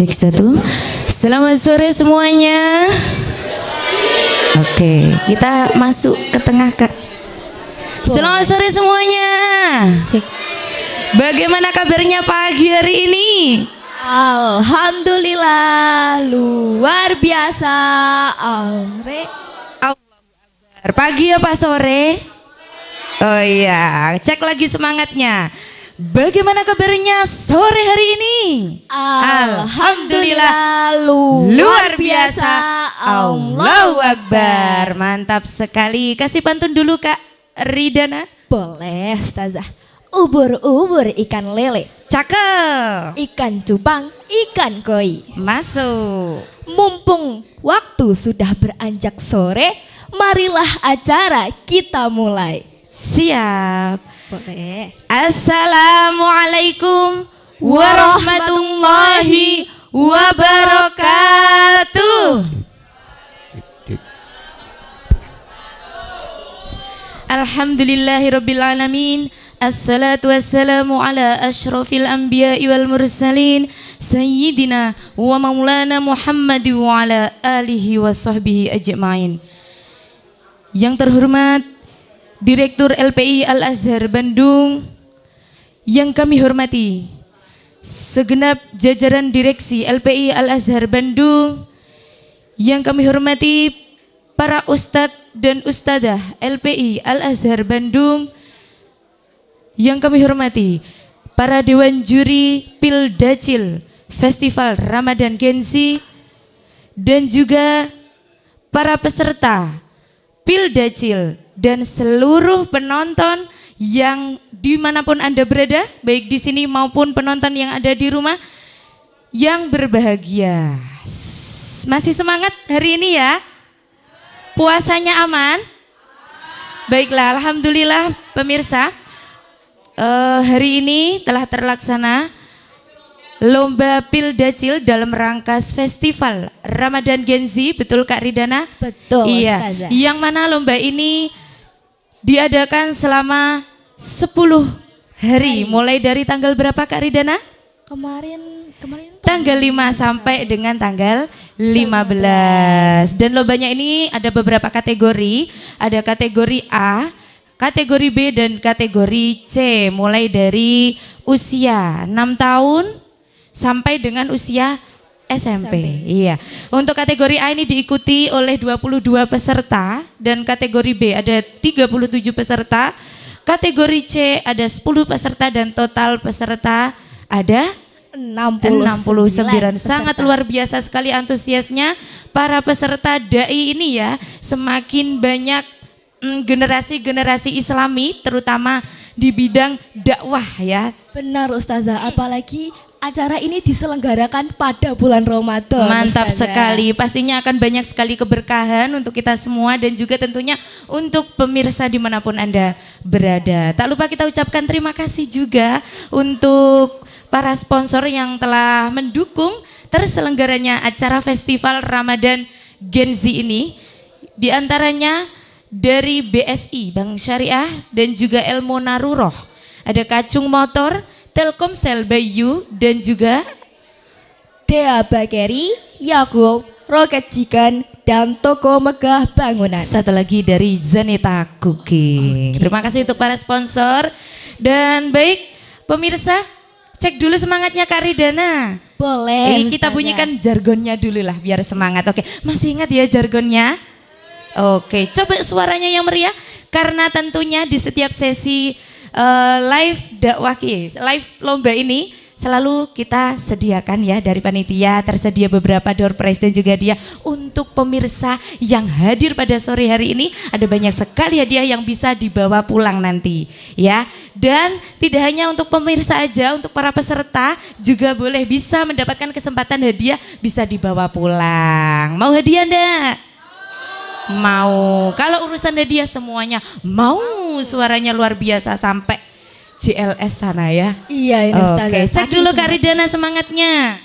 Cek satu. Selamat sore semuanya. Oke, kita masuk ke tengah Kak. Selamat sore semuanya. Cek. Bagaimana kabarnya pagi hari ini? Alhamdulillah luar biasa. Pagi apa sore? Oh iya, cek lagi semangatnya. Bagaimana kabarnya sore hari ini? Alhamdulillah luar biasa. Allahu Akbar. Mantap sekali. Kasih pantun dulu Kak Ridana. Boleh Ustazah. Ubur-ubur ikan lele, Cakep. ikan cupang, ikan koi. Masuk. Mumpung waktu sudah beranjak sore, marilah acara kita mulai. Siap. Boleh. Assalamualaikum warahmatullahi wabarakatuh. Alhamdulillahirabbil alamin. Assalatu wassalamu ala asyrafil anbiya'i wal mursalin sayyidina wa maulana Muhammad wa ala alihi wa sahbihi ajma'in. Yang terhormat Direktur LPI Al-Azhar Bandung, yang kami hormati segenap jajaran direksi LPI Al-Azhar Bandung, yang kami hormati para ustadz dan ustadzah LPI Al-Azhar Bandung, yang kami hormati para dewan juri Pildacil Festival Ramadan Genzi, dan juga para peserta Pildacil dan seluruh penonton yang dimanapun Anda berada, baik di sini maupun penonton yang ada di rumah yang berbahagia. Masih semangat hari ini ya? Puasanya aman? Baiklah, alhamdulillah pemirsa. Hari ini telah terlaksana Lomba Pildacil dalam rangka Festival Ramadan Genzi, betul Kak Ridana? Betul. Iya. Ustazah. Yang mana lomba ini diadakan selama 10 hari, mulai dari tanggal berapa Kak Ridana? Kemarin Tanggal 5 sampai dengan tanggal 15. Dan lombanya ini ada beberapa kategori, ada kategori A, kategori B dan kategori C, mulai dari usia 6 tahun sampai dengan usia SMP. Iya. Untuk kategori A ini diikuti oleh 22 peserta dan kategori B ada 37 peserta. Kategori C ada 10 peserta dan total peserta ada 69. Sangat luar biasa sekali antusiasnya para peserta dai ini ya. Semakin banyak generasi-generasi Islami terutama di bidang dakwah ya. benar Ustazah, apalagi acara ini diselenggarakan pada bulan Ramadan. Mantap Ustazah. sekali, pastinya akan banyak sekali keberkahan untuk kita semua dan juga tentunya untuk pemirsa dimanapun Anda berada. Tak lupa kita ucapkan terima kasih juga untuk para sponsor yang telah mendukung terselenggaranya acara Festival Ramadan Genzi ini. Di antaranya dari BSI, Bank Syariah dan juga Ilmu Naruroh. Ada Kacung Motor, Telkomsel Bayu dan juga Dea Bakeri, Yakult, Rocket Chicken, dan Toko Megah Bangunan. satu lagi dari Zaneta Cooking. Terima kasih untuk para sponsor. Dan baik pemirsa, cek dulu semangatnya Kak Ridana. Boleh. Kita Ustazah. bunyikan jargonnya dulu lah biar semangat. Oke, masih ingat ya jargonnya? Oke, coba suaranya yang meriah karena tentunya di setiap sesi live dakwah live lomba ini selalu kita sediakan ya dari panitia, tersedia beberapa door prize dan juga hadiah untuk pemirsa yang hadir pada sore hari ini. Ada banyak sekali hadiah yang bisa dibawa pulang nanti ya. Dan tidak hanya untuk pemirsa aja, untuk para peserta juga boleh bisa mendapatkan kesempatan hadiah bisa dibawa pulang. Mau hadiah enggak? Mau. Kalau urusan hadiah semuanya mau. Suaranya luar biasa sampai CLS sana ya. Iya ini Ustazah. Oke, cek dulu Kak Ridana semangatnya.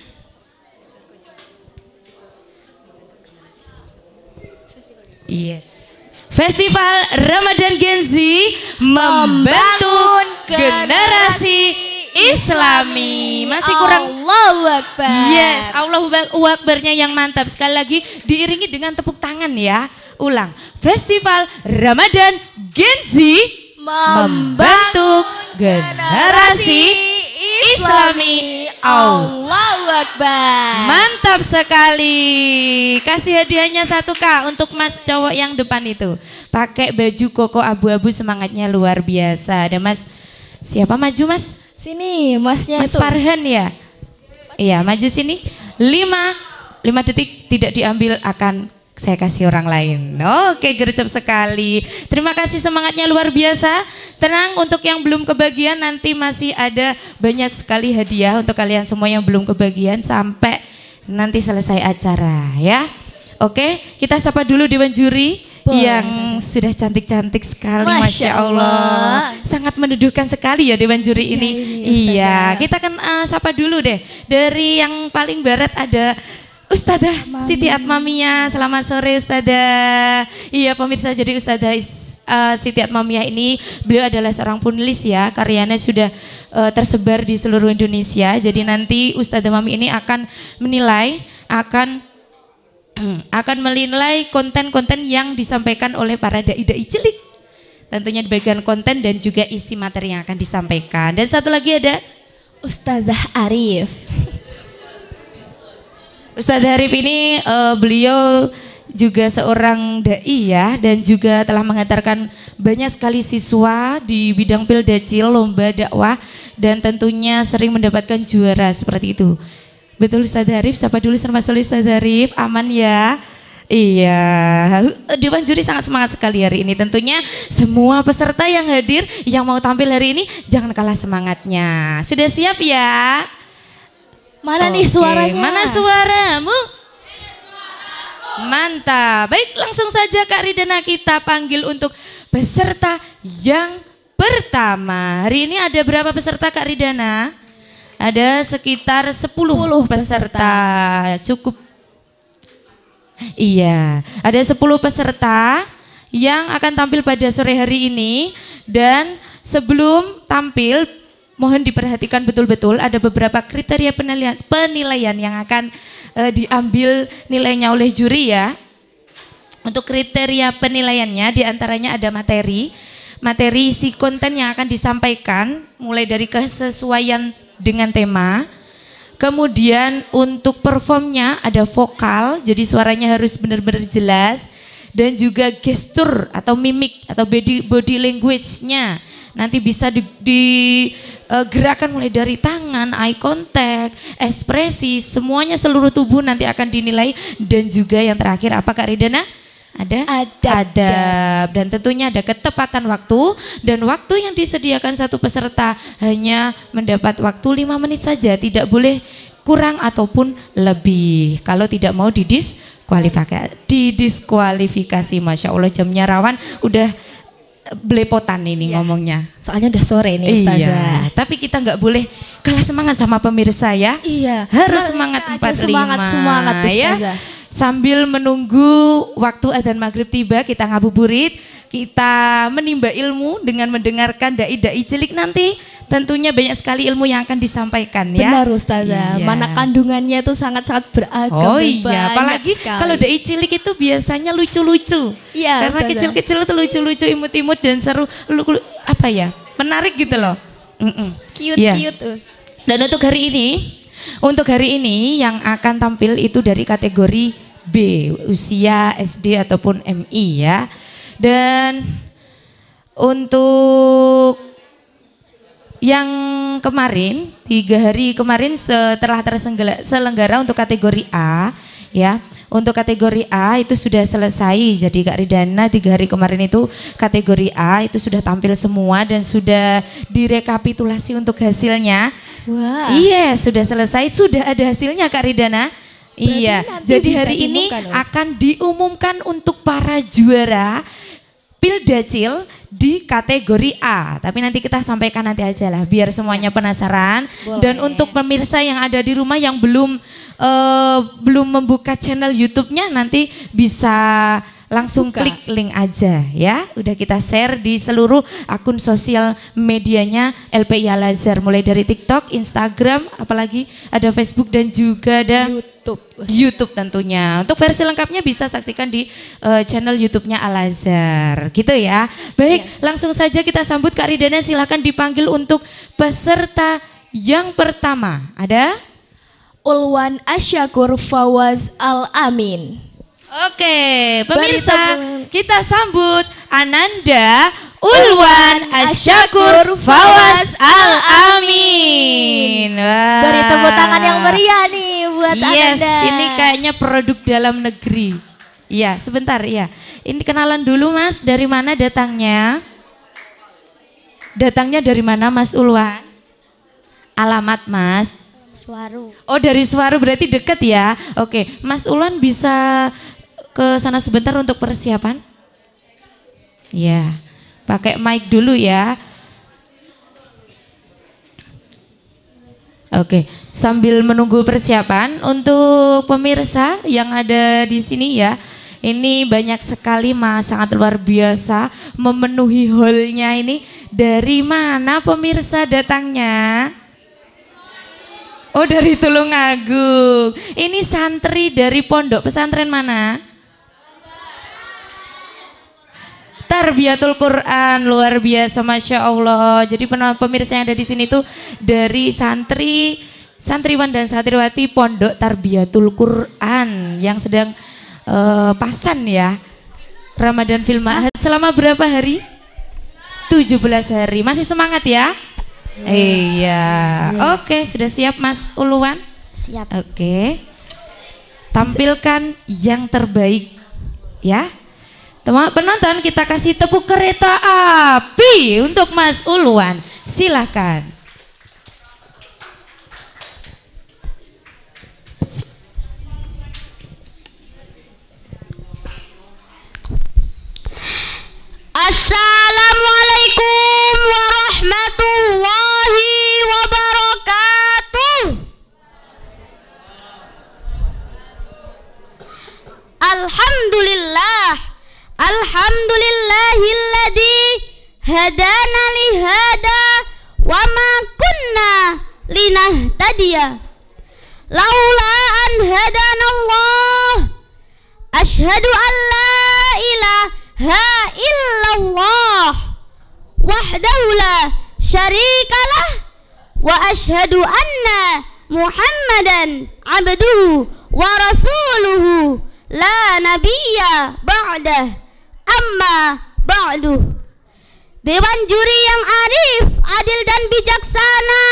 Yes. Festival Ramadan Genzi membantu generasi Islami. Masih kurang. Allahu Akbar. Yes, Allahu Akbarnya yang mantap. Sekali lagi diiringi dengan tepuk tangan ya. Ulang. Festival Ramadan Gen Z membentuk generasi Islami. Allahu Akbar. Mantap sekali. Kasih hadiahnya 1 Kak untuk Mas cowok yang depan itu. Pakai baju koko abu-abu, semangatnya luar biasa. Ada Mas, siapa maju Mas? Sini masnya Mas tuh. Farhan ya? Iya maju sini. 5 detik tidak diambil akan saya kasih orang lain. Oke, gercep sekali. Terima kasih, semangatnya luar biasa. Tenang, untuk yang belum kebagian nanti masih ada banyak sekali hadiah untuk kalian semua yang belum kebagian sampai nanti selesai acara ya. Oke, kita sapa dulu Dewan Juri yang sudah cantik-cantik sekali. Masya Allah. Sangat meneduhkan sekali ya Dewan Juri ini. Iya, kita akan sapa dulu deh. Dari yang paling barat ada Ustadzah Siti Atmamiyah. Selamat sore Ustadzah. Iya pemirsa, jadi Ustadzah Siti Atmamiyah ini beliau adalah seorang penulis ya. Karyanya sudah tersebar di seluruh Indonesia. Jadi nanti Ustadzah Mami ini akan menilai, akan menilai konten-konten yang disampaikan oleh para dai-dai cilik. Tentunya di bagian konten dan juga isi materi yang akan disampaikan. Dan satu lagi ada Ustazah Arif. Ustadz Arif ini beliau juga seorang dai ya, dan juga telah mengantarkan banyak sekali siswa di bidang Pildacil, lomba dakwah, dan tentunya sering mendapatkan juara seperti itu. Betul Ustadz Arif, sapa dulu sama Ustadz Arif, aman ya? Iya, Dewan Juri sangat semangat sekali hari ini. Tentunya semua peserta yang hadir, yang mau tampil hari ini jangan kalah semangatnya. Sudah siap ya? Mana nih suaranya? Mana suaramu? Mantap. Baik, langsung saja Kak Ridana kita panggil untuk peserta yang pertama. Hari ini ada berapa peserta Kak Ridana? Ada sekitar 10 peserta. Cukup. Iya, ada 10 peserta yang akan tampil pada sore hari ini. Dan sebelum tampil, mohon diperhatikan betul-betul, ada beberapa kriteria penilaian yang akan diambil nilainya oleh juri ya. Untuk kriteria penilaiannya diantaranya ada materi isi konten yang akan disampaikan, mulai dari kesesuaian dengan tema. Kemudian untuk performnya ada vokal, jadi suaranya harus benar-benar jelas. Dan juga gestur atau mimik atau body language-nya. Nanti bisa digerakkan mulai dari tangan, eye contact, ekspresi, semuanya seluruh tubuh nanti akan dinilai. Dan juga yang terakhir apa Kak Ridana? Ada adab. Dan tentunya ada ketepatan waktu. Dan waktu yang disediakan satu peserta hanya mendapat waktu 5 menit saja. Tidak boleh kurang ataupun lebih. Kalau tidak mau didiskualifikasi. Masya Allah, jamnya rawan udah belepotan ini ngomongnya. Soalnya udah sore ini Ustazah. Iya, tapi kita nggak boleh kalah semangat sama pemirsa ya. Iya. Harus semangat 45 semangat ya. Ustazah. Sambil menunggu waktu adzan maghrib tiba, kita ngabuburit, kita menimba ilmu dengan mendengarkan dai-dai cilik nanti. Tentunya banyak sekali ilmu yang akan disampaikan ya. Benar Ustazah, mana kandungannya itu sangat-sangat beragam. Oh iya, apalagi kalau dai cilik itu biasanya lucu-lucu. Iya, karena kecil-kecil itu lucu-lucu, imut-imut dan seru, apa ya, menarik gitu loh. Cute-cute. Dan untuk hari ini yang akan tampil itu dari kategori B, usia SD ataupun MI ya. Dan untuk yang kemarin, 3 hari kemarin setelah terselenggara untuk kategori A ya. Untuk kategori A itu sudah selesai. Jadi Kak Ridana 3 hari kemarin itu kategori A itu sudah tampil semua dan sudah direkapitulasi untuk hasilnya. Wah. Iya, sudah selesai, sudah ada hasilnya Kak Ridana. Iya, jadi hari ini akan diumumkan untuk para juara Pildacil di kategori A. Tapi nanti kita sampaikan nanti aja lah, biar semuanya penasaran. Boleh. Dan untuk pemirsa yang ada di rumah yang belum membuka channel YouTube-nya, nanti bisa langsung Buka. klik link aja ya. Udah kita share di seluruh akun sosial medianya LPI Al Azhar, mulai dari TikTok, Instagram, apalagi ada Facebook dan juga ada YouTube tentunya. Untuk versi lengkapnya bisa saksikan di channel YouTube-nya Al Azhar. Gitu ya. Baik, langsung saja kita sambut Kak Ridana, silakan dipanggil untuk peserta yang pertama. Ada Ulwan Asyakur Fawaz Al-Amin. Oke, pemirsa, kita sambut Ananda Ulwan Asyakur Fawaz Al-Amin. Beri tepuk tangan yang meriah nih buat Yes, Ananda. ini kayaknya produk dalam negeri. Iya, sebentar ya. Ini kenalan dulu Mas, dari mana datangnya? Datangnya dari mana Mas Ulwan? Alamat Mas? Suaru. Oh, dari Suaru, berarti deket ya. Oke, Mas Ulwan bisa ke sana sebentar untuk persiapan? Ya, pakai mic dulu ya. Oke, sambil menunggu persiapan untuk pemirsa yang ada di sini ya. Ini banyak sekali Mas, sangat luar biasa memenuhi hallnya ini. Dari mana pemirsa datangnya? Oh, dari Tulungagung. Ini santri dari pondok pesantren mana? Tarbiyatul Quran, luar biasa, Masya Allah. Jadi pemirsa yang ada di sini tuh dari santriwan dan santriwati pondok Tarbiyatul Quran yang sedang pasan ya. Ramadan fil Ma'had selama berapa hari? 17 hari. Masih semangat ya? Iya. Oke, sudah siap Mas Ulwan? Siap. Oke. Tampilkan yang terbaik ya. Penonton, kita kasih tepuk kereta api untuk Mas Ulwan. Silakan. Assalamualaikum warahmatullahi wabarakatuh. Alhamdulillahilladzi hadana li hada wa ma kunna linahtadiya laula an hadanallah. Asyhadu an la ilaha illallah wahdahu la syarikalah wa asyhadu anna Muhammadan abduhu wa rasuluhu la nabiyya ba'dah amma ba'du. Dewan juri yang arif, adil dan bijaksana,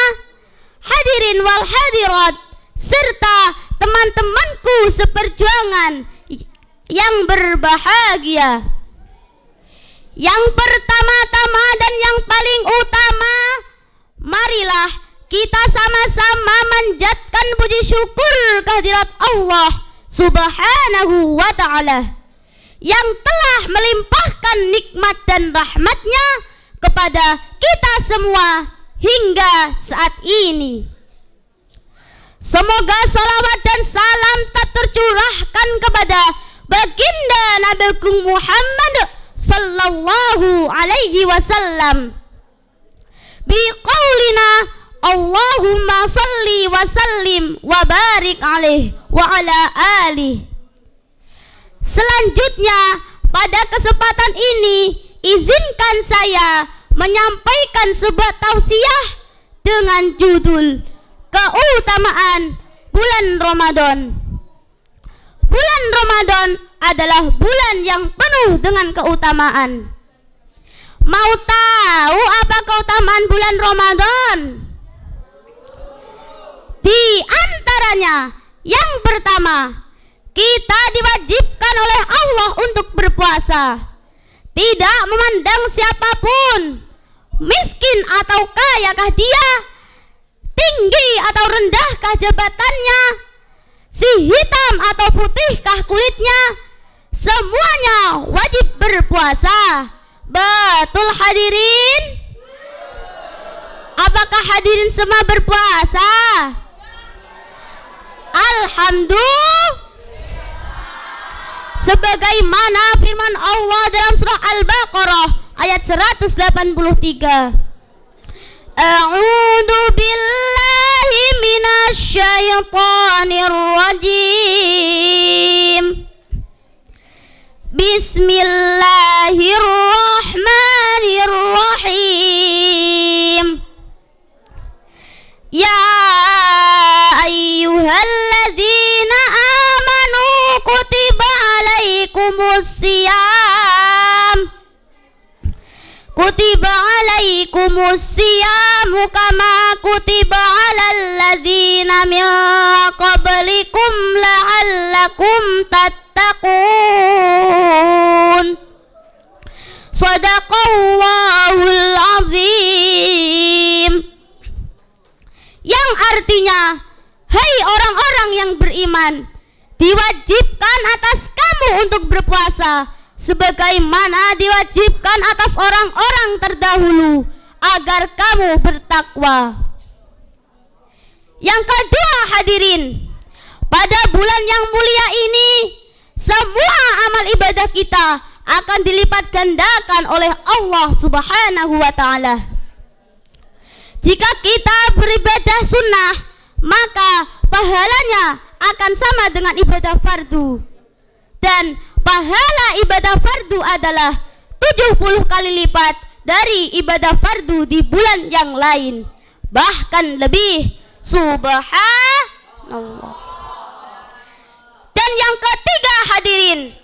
hadirin wal hadirat, serta teman-temanku seperjuangan yang berbahagia. Yang pertama-tama dan yang paling utama, marilah kita sama-sama manjatkan puji syukur kehadirat Allah Subhanahu wa ta'ala yang telah melimpahkan nikmat dan rahmatnya kepada kita semua hingga saat ini. Semoga salawat dan salam tak tercurahkan kepada baginda Nabi Muhammad sallallahu alaihi wasallam. Biqaulina Allahumma salli wa sallim wa barik alaih wa ala alih. Selanjutnya, pada kesempatan ini izinkan saya menyampaikan sebuah tausiah dengan judul keutamaan bulan Ramadan. Bulan Ramadan adalah bulan yang penuh dengan keutamaan. Mau tahu apa keutamaan bulan Ramadan? Di antaranya, yang pertama, kita diwajibkan oleh Allah untuk berpuasa, tidak memandang siapapun, miskin atau kayakah dia, tinggi atau rendahkah jabatannya, si hitam atau putihkah kulitnya, semuanya wajib berpuasa. Betul hadirin? Apakah hadirin semua berpuasa? Alhamdulillah. sebagaimana firman Allah dalam surah Al-Baqarah ayat 183. A'udzu billahi minasyaitonir rajim. Bismillahirrahmanirrahim. Ya ayyuhalladzina amanu kutiba alaikumus-siyam kama kutiba alal ladzina min qablikum la'allakum tattaqun. Shadaqallahul azim. Yang artinya, hai orang-orang yang beriman, diwajibkan atas kamu untuk berpuasa sebagaimana diwajibkan atas orang-orang terdahulu agar kamu bertakwa. Yang kedua hadirin, pada bulan yang mulia ini semua amal ibadah kita akan dilipat gandakan oleh Allah Subhanahu wa ta'ala. Jika kita beribadah sunnah, maka pahalanya akan sama dengan ibadah fardu. Dan pahala ibadah fardu adalah 70 kali lipat dari ibadah fardu di bulan yang lain, bahkan lebih. Subhanallah. Dan yang ketiga hadirin,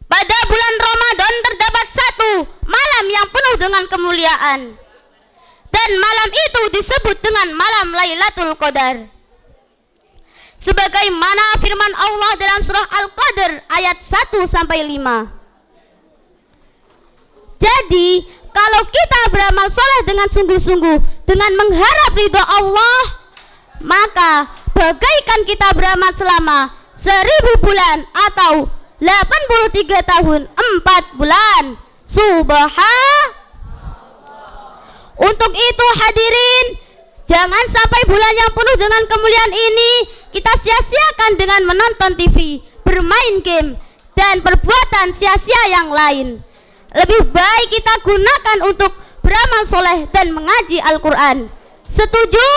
pada bulan Ramadan terdapat satu malam yang penuh dengan kemuliaan, dan malam itu disebut dengan malam Lailatul Qadar, sebagaimana firman Allah dalam surah Al-Qadr ayat 1-5. Jadi kalau kita beramal soleh dengan sungguh-sungguh dengan mengharap ridho Allah, maka bagaikan kita beramal selama 1000 bulan atau 83 tahun 4 bulan. Subhanallah. Untuk itu hadirin, jangan sampai bulan yang penuh dengan kemuliaan ini kita sia-siakan dengan menonton TV, bermain game, dan perbuatan sia-sia yang lain. Lebih baik kita gunakan untuk beramal soleh dan mengaji Al-Quran. Setuju?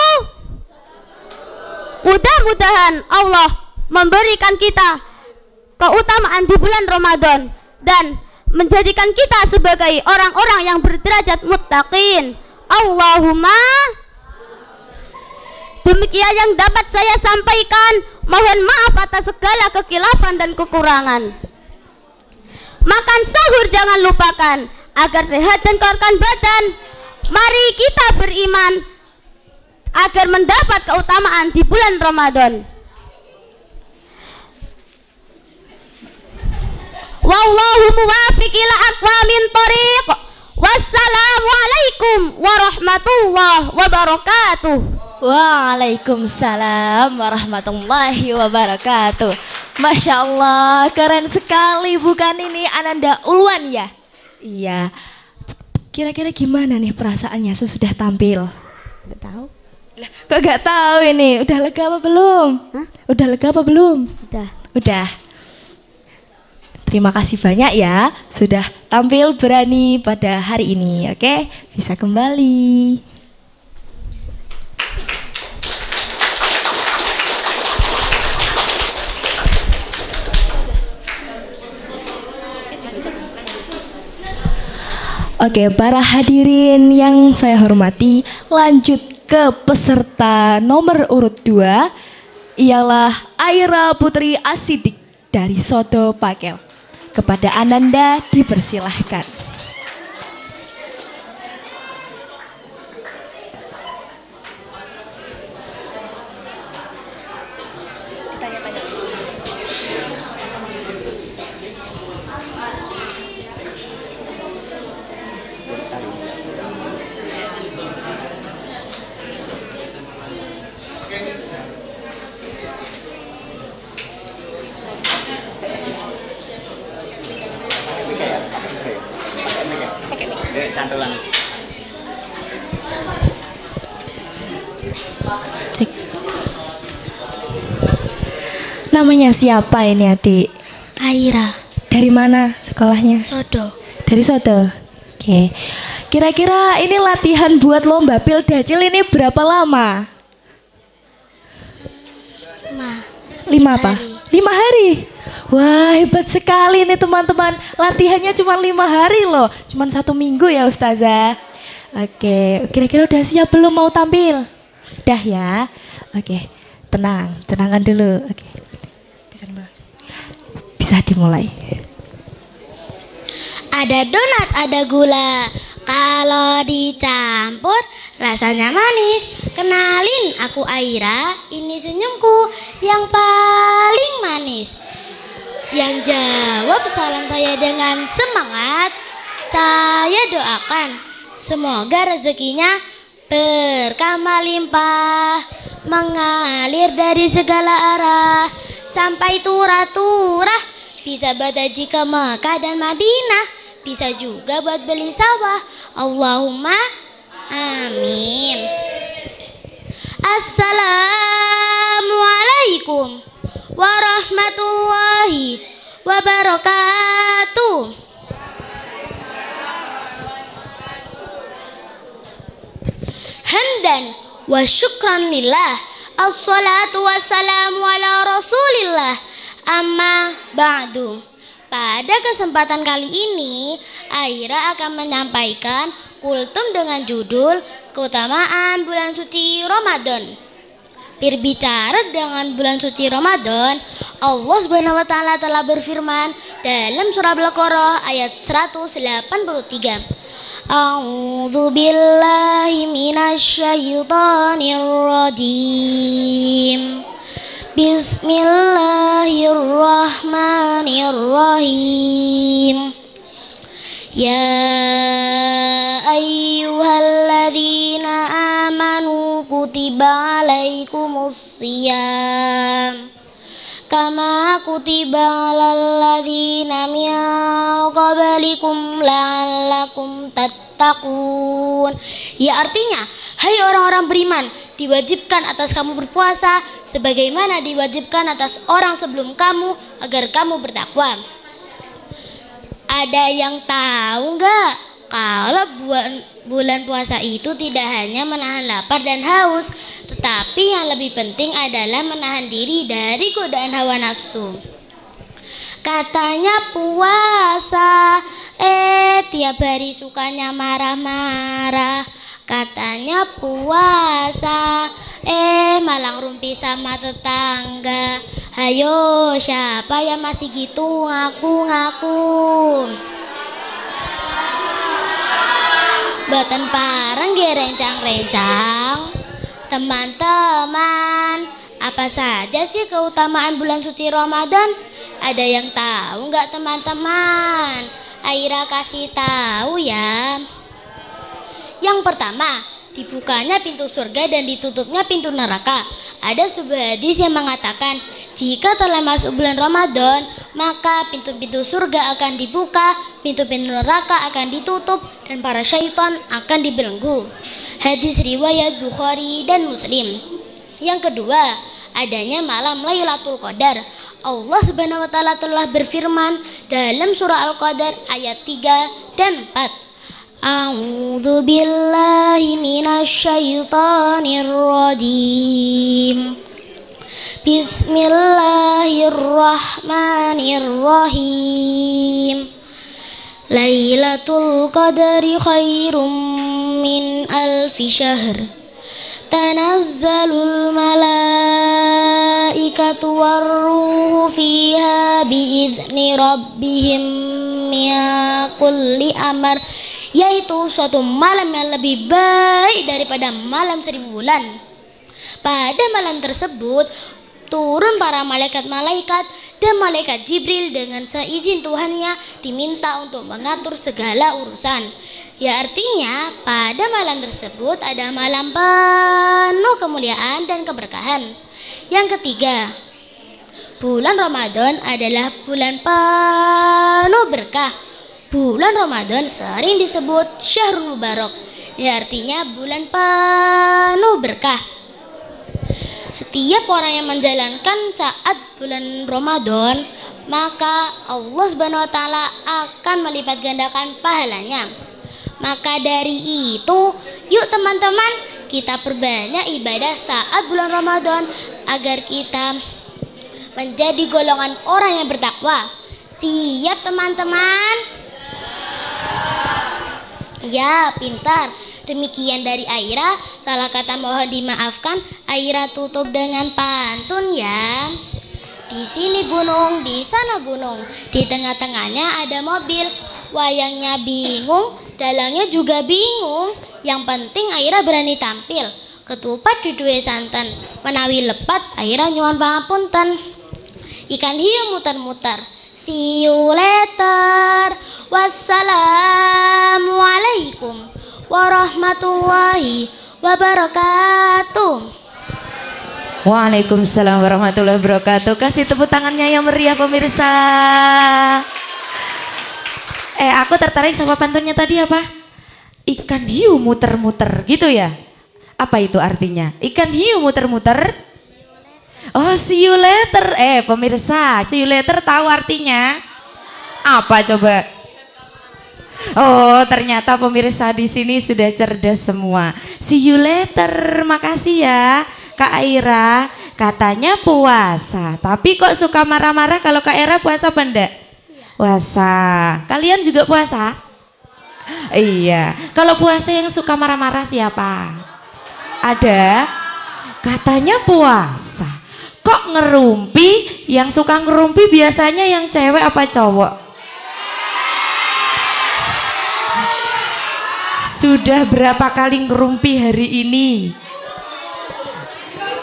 Mudah-mudahan Allah memberikan kita keutamaan di bulan Ramadan dan menjadikan kita sebagai orang-orang yang berderajat muttaqin. Allahumma. Demikian yang dapat saya sampaikan. Mohon maaf atas segala kekilafan dan kekurangan. Makan sahur jangan lupakan agar sehat dan kokohkan badan. Mari kita beriman agar mendapat keutamaan di bulan Ramadan. Wallahu muwaffiq ila aqwamit thoriq. Wassalamualaikum warahmatullahi wabarakatuh. Waalaikumsalam warahmatullahi wabarakatuh. Masya Allah, keren sekali bukan ini Ananda Ulwan ya? Iya. Kira-kira gimana nih perasaannya sesudah tampil? Gak tahu. Kok gak tahu ini? Udah lega apa belum? Hah? Udah lega apa belum? Udah. Terima kasih banyak ya sudah tampil berani pada hari ini. Oke, bisa kembali. Oke, para hadirin yang saya hormati, lanjut ke peserta nomor urut 2 ialah Aira Putri Asidik dari Sodo Pakel. Kepada Ananda dipersilahkan. Namanya siapa ini adik? Aira. Dari mana sekolahnya? Sodo. Dari Sodo. Oke. Kira-kira ini latihan buat lomba Pildacil ini berapa lama? 5 apa? 5 hari. Wah, hebat sekali nih teman-teman. Latihannya cuma 5 hari loh. Cuma 1 minggu ya Ustazah. Oke, kira-kira udah siap belum mau tampil? Udah ya. Oke, tenangkan dulu. Oke. Bisa dimulai. Ada donat, ada gula. Kalau dicampur rasanya manis. Kenalin, aku Aira. Ini senyumku yang paling manis. Yang jawab salam saya dengan semangat. Saya doakan semoga rezekinya berkah melimpah, mengalir dari segala arah sampai turah-turah. Bisa buat haji ke Mekah dan Madinah, bisa juga buat beli sawah. Allahumma amin. Assalamualaikum warahmatullahi wabarakatuh. Hamdan wa syukran lillah. Assalatu wassalamu ala rasulillah. Amma ba'du. Pada kesempatan kali ini Aira akan menyampaikan kultum dengan judul keutamaan bulan suci Ramadan. Berbicara dengan bulan suci Ramadan, Allah Subhanahu wa taala telah berfirman dalam surah Al-Baqarah ayat 183. A'udzu billahi minasy syaithanir rajim. Bismillahirrahmanirrahim. Ya ayyuhalladzina amanu kutiba alaikumusiyam kama kutiba alal ladzina min qablikum la'allakum tattaqun. Ya, artinya, hai orang-orang beriman, diwajibkan atas kamu berpuasa sebagaimana diwajibkan atas orang sebelum kamu agar kamu bertakwa. Ada yang tahu nggak kalau bulan puasa itu tidak hanya menahan lapar dan haus, tetapi yang lebih penting adalah menahan diri dari godaan hawa nafsu. Katanya puasa, tiap hari sukanya marah-marah. Katanya puasa, malang rumpi sama tetangga. Hayo, siapa yang masih gitu ngaku-ngaku? Boten pareng ge rencang-rencang. Teman-teman, apa saja sih keutamaan bulan suci Ramadan? Ada yang tahu nggak teman-teman? Aira kasih tahu ya. Yang pertama, dibukanya pintu surga dan ditutupnya pintu neraka. Ada sebuah hadis yang mengatakan, jika telah masuk bulan Ramadan, maka pintu-pintu surga akan dibuka, pintu-pintu neraka akan ditutup, dan para syaitan akan dibelenggu. Hadis riwayat Bukhari dan Muslim. Yang kedua, adanya malam Lailatul Qadar. Allah Subhanahu wa taala telah berfirman dalam surah Al-Qadar ayat 3 dan 4. A'udzu billahi minasy syaithanir rajim. Bismillahirrahmanirrahim. Lailatul Qadri khairum min alfi syahr. Tanazzalul malaikatu warruhu fiha biizni rabbihim min kulli amr. Yaitu suatu malam yang lebih baik daripada malam 1000 bulan. Pada malam tersebut turun para malaikat-malaikat dan malaikat Jibril dengan seizin Tuhannya diminta untuk mengatur segala urusan. Ya, artinya pada malam tersebut ada malam penuh kemuliaan dan keberkahan. Yang ketiga, bulan Ramadan adalah bulan penuh berkah. Bulan Ramadan sering disebut Syahrul Mubarak, ya artinya bulan penuh berkah. Setiap orang yang menjalankan saat bulan Ramadan maka Allah Subhanahu wa taala akan melipat gandakan pahalanya. Maka dari itu, yuk teman-teman, kita perbanyak ibadah saat bulan Ramadan agar kita menjadi golongan orang yang bertakwa. Siap teman-teman? Ya, pintar. Demikian dari Aira. Salah kata mohon dimaafkan. Aira tutup dengan pantun ya. Di sini gunung, di sana gunung, di tengah-tengahnya ada mobil. Wayangnya bingung, dalangnya juga bingung. Yang penting Aira berani tampil. Ketupat duduhe santen, menawi lepat Aira nyuwun pangapunten. Ikan hiu muter-muter. See you later. Wassalamualaikum warahmatullahi wabarakatuh. Waalaikumsalam warahmatullahi wabarakatuh. Kasih tepuk tangannya yang meriah pemirsa. Aku tertarik sama pantunnya tadi apa? Ikan hiu muter-muter gitu ya? Apa itu artinya? Ikan hiu muter-muter? Oh, see you later. Pemirsa, see you later tahu artinya? Apa coba? Oh, ternyata pemirsa di sini sudah cerdas semua. See you later. Makasih ya Kak Aira. Katanya puasa, tapi kok suka marah-marah kalau Kak Aira puasa apa enggak? Puasa. Kalian juga puasa? Iya. Kalau puasa yang suka marah-marah siapa? Ada? Katanya puasa. Kok ngerumpi? Yang suka ngerumpi biasanya yang cewek apa cowok? Sudah berapa kali ngerumpi hari ini?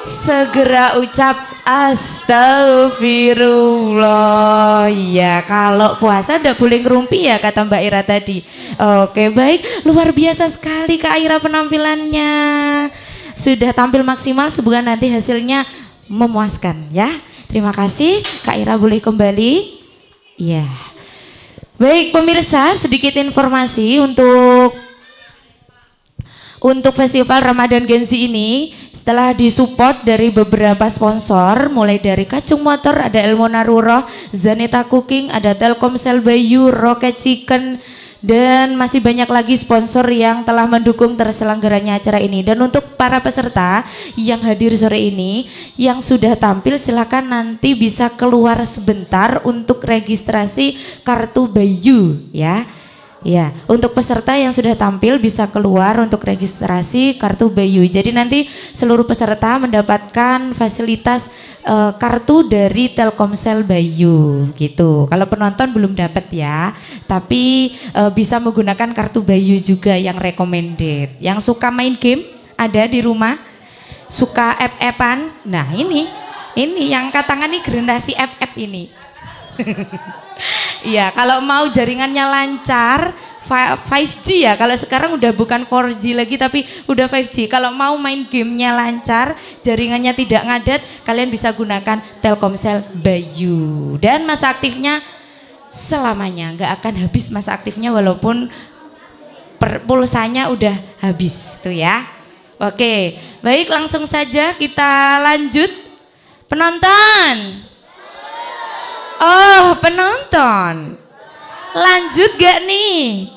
Segera ucap astagfirullah. Ya, kalau puasa udah boleh ngerumpi ya kata Mbak Ira tadi. Oke, baik, luar biasa sekali Kak Ira penampilannya. Sudah tampil maksimal, semoga nanti hasilnya memuaskan ya. Terima kasih Kak Ira, boleh kembali. Ya. Baik pemirsa, sedikit informasi untuk festival Ramadan Gen Z ini. Setelah disupport dari beberapa sponsor, mulai dari Kacung Motor, ada Elmona Ruroh, Zaneta Cooking, ada Telkomsel Bayu, Rocket Chicken, dan masih banyak lagi sponsor yang telah mendukung terselenggaranya acara ini. Dan untuk para peserta yang hadir sore ini, yang sudah tampil silakan nanti bisa keluar sebentar untuk registrasi kartu Bayu ya. Ya, untuk peserta yang sudah tampil bisa keluar untuk registrasi kartu Bayu. Jadi nanti seluruh peserta mendapatkan fasilitas kartu dari Telkomsel Bayu gitu. Kalau penonton belum dapat ya, tapi bisa menggunakan kartu Bayu juga yang recommended. Yang suka main game ada di rumah, suka app-appan. Nah ini yang katangan nih generasi app-app ini. Iya, kalau mau jaringannya lancar 5G ya, kalau sekarang udah bukan 4G lagi tapi udah 5G. Kalau mau main gamenya lancar, jaringannya tidak ngadat, kalian bisa gunakan Telkomsel Bayu. Dan masa aktifnya selamanya, nggak akan habis masa aktifnya walaupun pulsanya udah habis tuh ya. Oke, baik langsung saja kita lanjut. Penonton. Oh, penonton. Lanjut gak nih?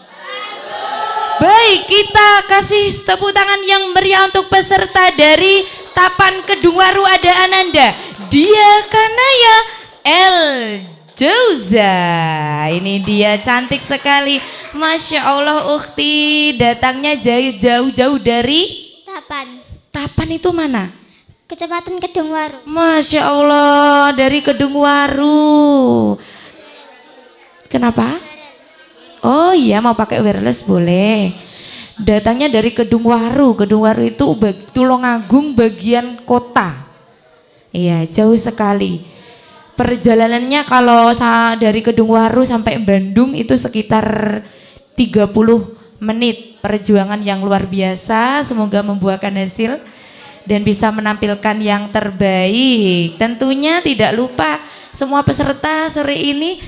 Baik, kita kasih tepuk tangan yang meriah untuk peserta dari Tapan Kedungwaru. Ada Ananda, Dia Kanaya, El Jauza. Ini dia cantik sekali. Masya Allah Ukti, datangnya jauh-jauh dari Tapan itu mana? Kecepatan Kedungwaru. Masya Allah, dari Kedungwaru. Kenapa? Oh iya, mau pakai wireless boleh. Datangnya dari Kedungwaru. Kedungwaru itu Tulungagung bagian kota. Iya, jauh sekali. Perjalanannya kalau dari Kedungwaru sampai Bandung itu sekitar 30 menit. Perjuangan yang luar biasa, semoga membuahkan hasil dan bisa menampilkan yang terbaik. Tentunya tidak lupa semua peserta sore ini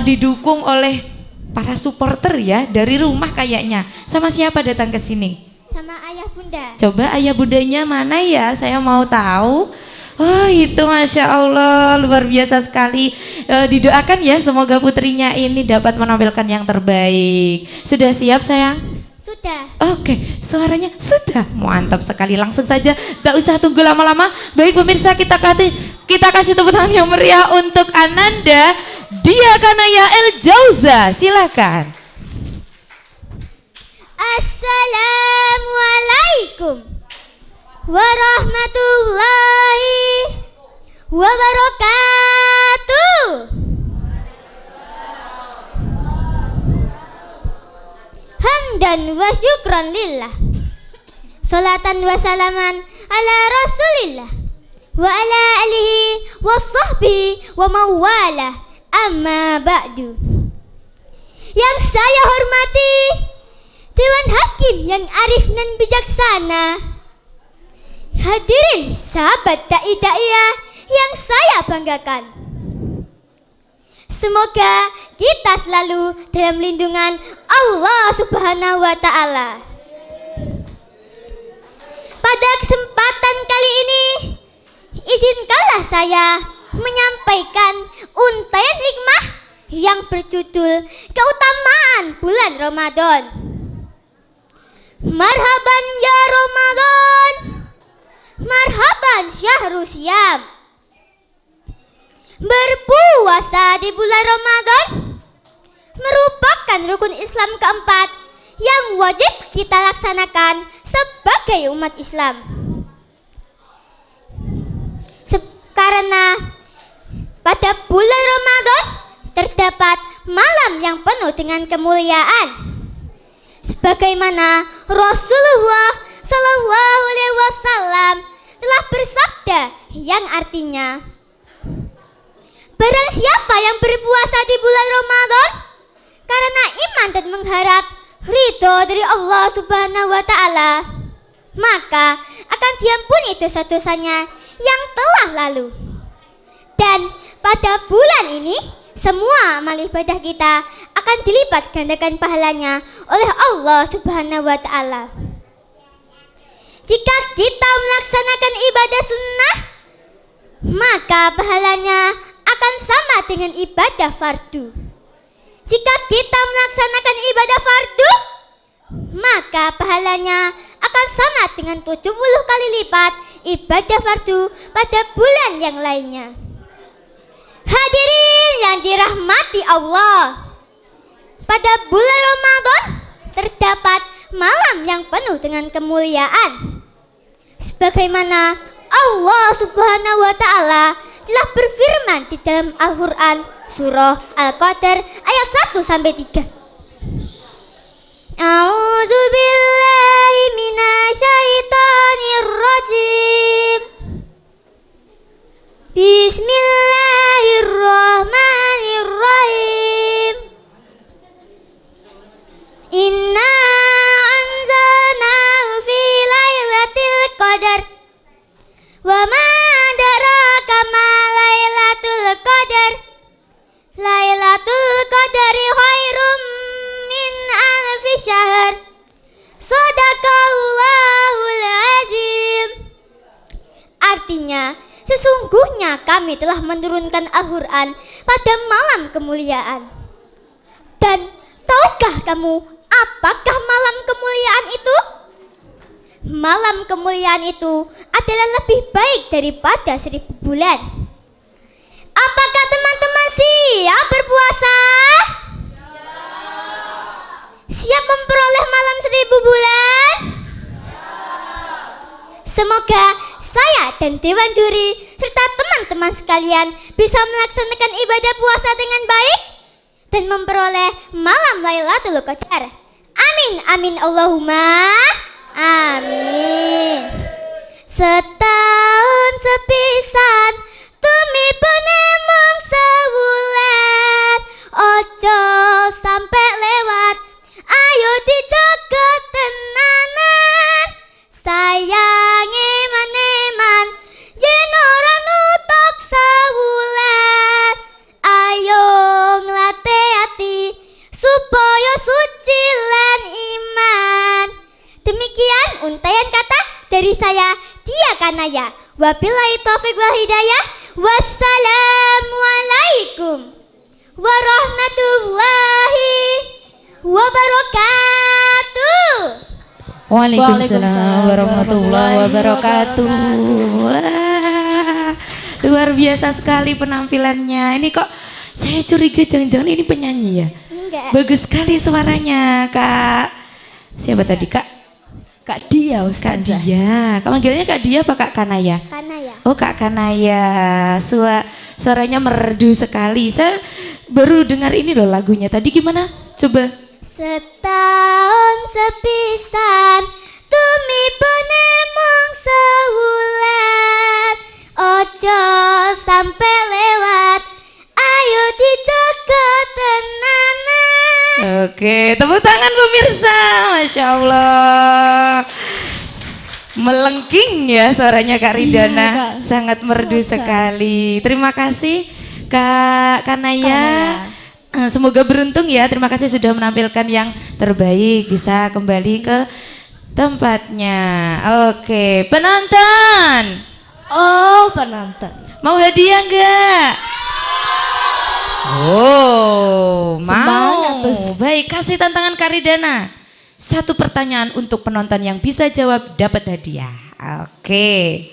didukung oleh para supporter ya, dari rumah kayaknya. Sama siapa datang ke sini? Sama ayah bunda. Coba ayah bundanya mana ya, saya mau tahu. Oh itu Masya Allah luar biasa sekali. Didoakan ya semoga putrinya ini dapat menampilkan yang terbaik. Sudah siap sayang? Sudah. Oke, suaranya sudah mantap sekali. Langsung saja, tak usah tunggu lama-lama. Baik pemirsa, kita kasih tepuk tangan yang meriah untuk Ananda Dia Kanaya El Jauza. Silakan. Assalamualaikum warahmatullahi wabarakatuh. Hamdan wa syukran lillah, salatan wa salaman ala rasulillah wa ala alihi wa sahbihi wa mawala, amma ba'du. Yang saya hormati Dewan Hakim yang arif dan bijaksana, hadirin sahabat da'i-da'iyah yang saya banggakan. Semoga kita selalu dalam lindungan Allah Subhanahu wa Ta'ala. Pada kesempatan kali ini, izinkanlah saya menyampaikan untaian hikmah yang berjudul Keutamaan Bulan Ramadan. Marhaban ya Ramadan, marhaban syahrul siyam. Berpuasa di bulan Ramadan merupakan rukun Islam keempat yang wajib kita laksanakan sebagai umat Islam. Karena pada bulan Ramadan terdapat malam yang penuh dengan kemuliaan. Sebagaimana Rasulullah Sallallahu Alaihi Wasallam telah bersabda yang artinya, barang siapa yang berpuasa di bulan Ramadan karena iman dan mengharap ridho dari Allah Subhanahu wa Ta'ala, maka akan diampuni dosa-dosanya yang telah lalu. Dan pada bulan ini semua amal ibadah kita akan dilipat gandakan pahalanya oleh Allah Subhanahu wa Ta'ala. Jika kita melaksanakan ibadah sunnah, maka pahalanya akan sama dengan ibadah fardu. Jika kita melaksanakan ibadah fardu, maka pahalanya akan sama dengan 70 kali lipat ibadah fardu pada bulan yang lainnya. Hadirin yang dirahmati Allah, pada bulan Ramadan terdapat malam yang penuh dengan kemuliaan. Sebagaimana Allah Subhanahu wa Ta'ala telah berfirman di dalam Al-Quran surah Al-Qadar ayat 1 sampai 3. A'udzu billahi minasyaitonir rajim. Bismillahirrahmanirrahim. Inna anzalnahu fi lailatul qadar. Wa ma adraka ma lailatul qadar. Lailatul qadari khairum min alfi syahr. Shadaqallahul azim. Artinya, sesungguhnya kami telah menurunkan Al-Quran pada malam kemuliaan. Dan tahukah kamu apakah malam kemuliaan itu? Malam kemuliaan itu adalah lebih baik daripada 1000 bulan. Apakah teman-teman siap berpuasa? Siap memperoleh malam 1000 bulan? Semoga saya dan Dewan Juri serta teman-teman sekalian bisa melaksanakan ibadah puasa dengan baik dan memperoleh malam Lailatul Qadar. Amin, amin, Allahumma amin. Setahun sepisan tumipun emong sewulan, ojo sampai lewat, ayo dijaga tenanan. Sayang eman-eman yen ora nutuk sewulan, ayo nglatih hati supaya suci lan iman. Demikian untaian kata dari saya, Dia Kanaya. Wabillahi taufiq wal hidayah. Wassalamualaikum warahmatullahi wabarakatuh. Waalaikumsalam warahmatullahi wabarakatuh. Wah, luar biasa sekali penampilannya. Ini kok saya curiga jangan-jangan ini penyanyi ya? Enggak. Bagus sekali suaranya, Kak. Siapa tadi, Kak? Kak Dia Kak Ustazah. Dia. Kak manggilnya Kak Dia apa Kak Kanaya? Kanaya. Oh, Kak Kanaya. Suaranya merdu sekali. Saya baru dengar ini loh lagunya. Tadi gimana? Coba. Setahun sepisan tumipun emong sewulan, ojo sampai lewat, ayo dijaga tenanan. Oke, tepuk tangan pemirsa. Masya Allah. Melengking ya suaranya Kak Ridana. Iya, Kak. Sangat merdu sekali. Terima kasih Kak Kanaya. Semoga beruntung ya. Terima kasih sudah menampilkan yang terbaik. Bisa kembali ke tempatnya. Oke, penonton. Oh, penonton. Mau hadiah enggak? Oh, Semangat, mau. Tus. Baik, kasih tantangan Kak Ridana. Satu pertanyaan untuk penonton yang bisa jawab dapat hadiah. Oke.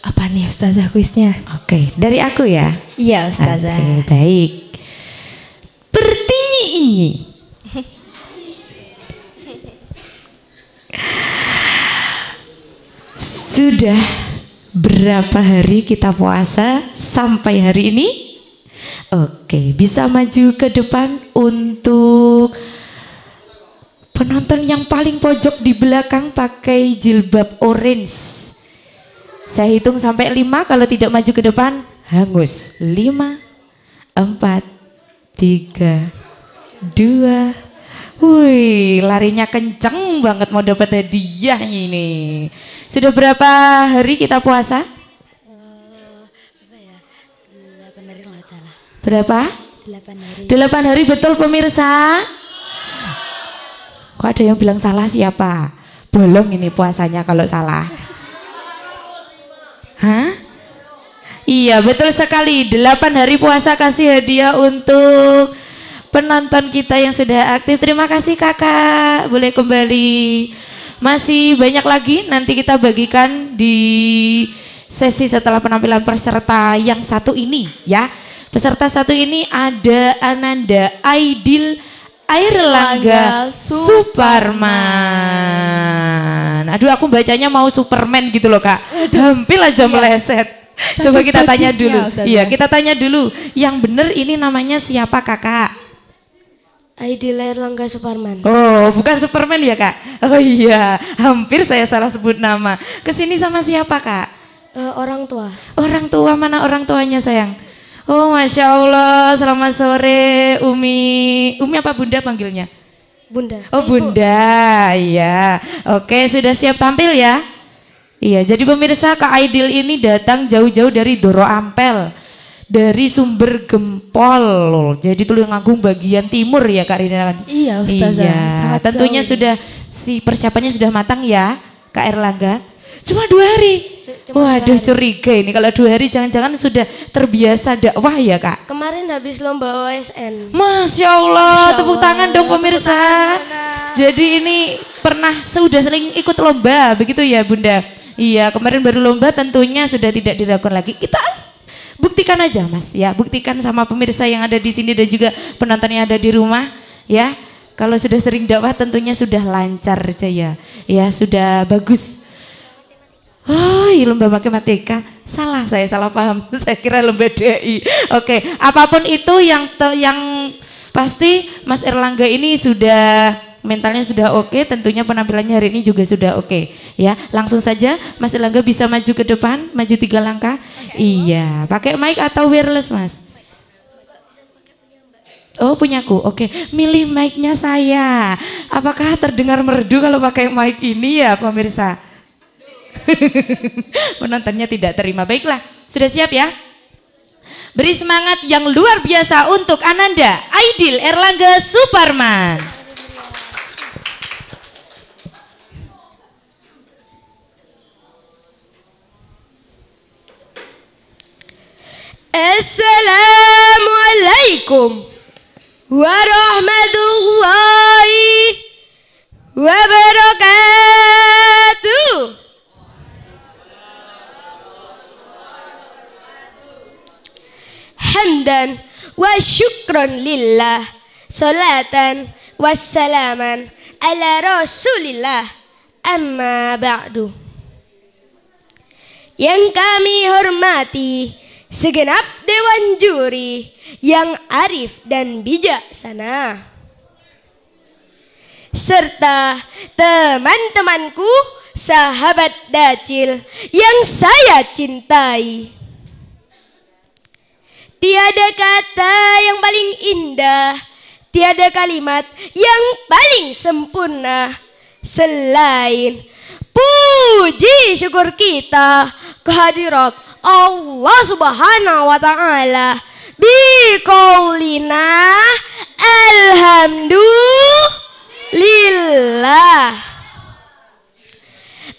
Apa nih Ustazah kuisnya? Oke, dari aku ya. Iya Ustazah. Oke, baik. Pertanyaan ini. Sudah berapa hari kita puasa sampai hari ini? Oke, bisa maju ke depan untuk penonton yang paling pojok di belakang pakai jilbab orange. Saya hitung sampai 5, kalau tidak maju ke depan hangus. 5, 4, 3, 2. Wih, larinya kenceng banget mau dapat hadiah ini. Sudah berapa hari kita puasa? Berapa ya? 8 hari nggak salah. Berapa? 8 hari. 8 hari betul pemirsa. Kok ada yang bilang salah siapa? Bolong ini puasanya kalau salah. Hah? Iya betul sekali. 8 hari puasa kasih hadiah untuk penonton kita yang sudah aktif. Terima kasih kakak. Boleh kembali. Masih banyak lagi nanti kita bagikan di sesi setelah penampilan peserta yang satu ini ya. Peserta satu ini ada Ananda Aidil Airlangga Suparman. Aduh aku bacanya mau Superman gitu loh kak. Hampir aja meleset. Coba kita tanya dulu. Iya kita tanya dulu. Yang bener ini namanya siapa kakak? Aidil Airlangga Suparman. Oh bukan Superman ya kak? Oh iya hampir saya salah sebut nama. Kesini sama siapa kak? Orang tua. Orang tua mana orang tuanya sayang? Oh Masya Allah selamat sore Umi. Umi apa bunda panggilnya? Bunda. Oh bunda iya. Oke sudah siap tampil ya? Iya jadi pemirsa Kak Aidil ini datang jauh-jauh dari Doro Ampel. Dari Sumber Gempol. Jadi Tulungagung bagian timur ya Kak Rina. Iya Ustazah. Iya tentunya sudah si persiapannya sudah matang ya Kak Erlangga. Cuma 2 hari. Waduh curiga ini kalau 2 hari jangan-jangan sudah terbiasa dakwah ya kak. Kemarin habis lomba OSN. Masya Allah, tepuk tangan dong pemirsa. Jadi ini pernah sudah sering ikut lomba begitu ya bunda. Iya kemarin baru lomba tentunya sudah tidak dilakukan lagi. Kita buktikan aja mas ya, buktikan sama pemirsa yang ada di sini dan juga penonton yang ada di rumah ya. Kalau sudah sering dakwah tentunya sudah lancar aja ya. Ya sudah bagus. Oh iya lomba matematika, salah saya salah paham, saya kira lomba DI. Oke, apapun itu yang pasti Mas Erlangga ini sudah mentalnya sudah oke, tentunya penampilannya hari ini juga sudah oke. Ya, langsung saja Mas Erlangga bisa maju ke depan, maju 3 langkah. Iya, pakai mic atau wireless Mas? Oh punyaku, oke. Milih mic-nya saya. Apakah terdengar merdu kalau pakai mic ini ya pemirsa? Penontonnya tidak terima. Baiklah, sudah siap ya? Beri semangat yang luar biasa untuk Ananda Aidil Airlangga Suparman. Assalamualaikum warahmatullahi wabarakatuh. Hamdan wa syukran lillah, salatan wassalaman ala rasulillah, amma ba'du. Yang kami hormati segenap dewan juri yang arif dan bijaksana, serta teman-temanku, sahabat Dacil yang saya cintai. Tiada kata yang paling indah, tiada kalimat yang paling sempurna selain puji syukur kita kehadirat Allah Subhanahu wa Ta'ala biqaulina alhamdulillah.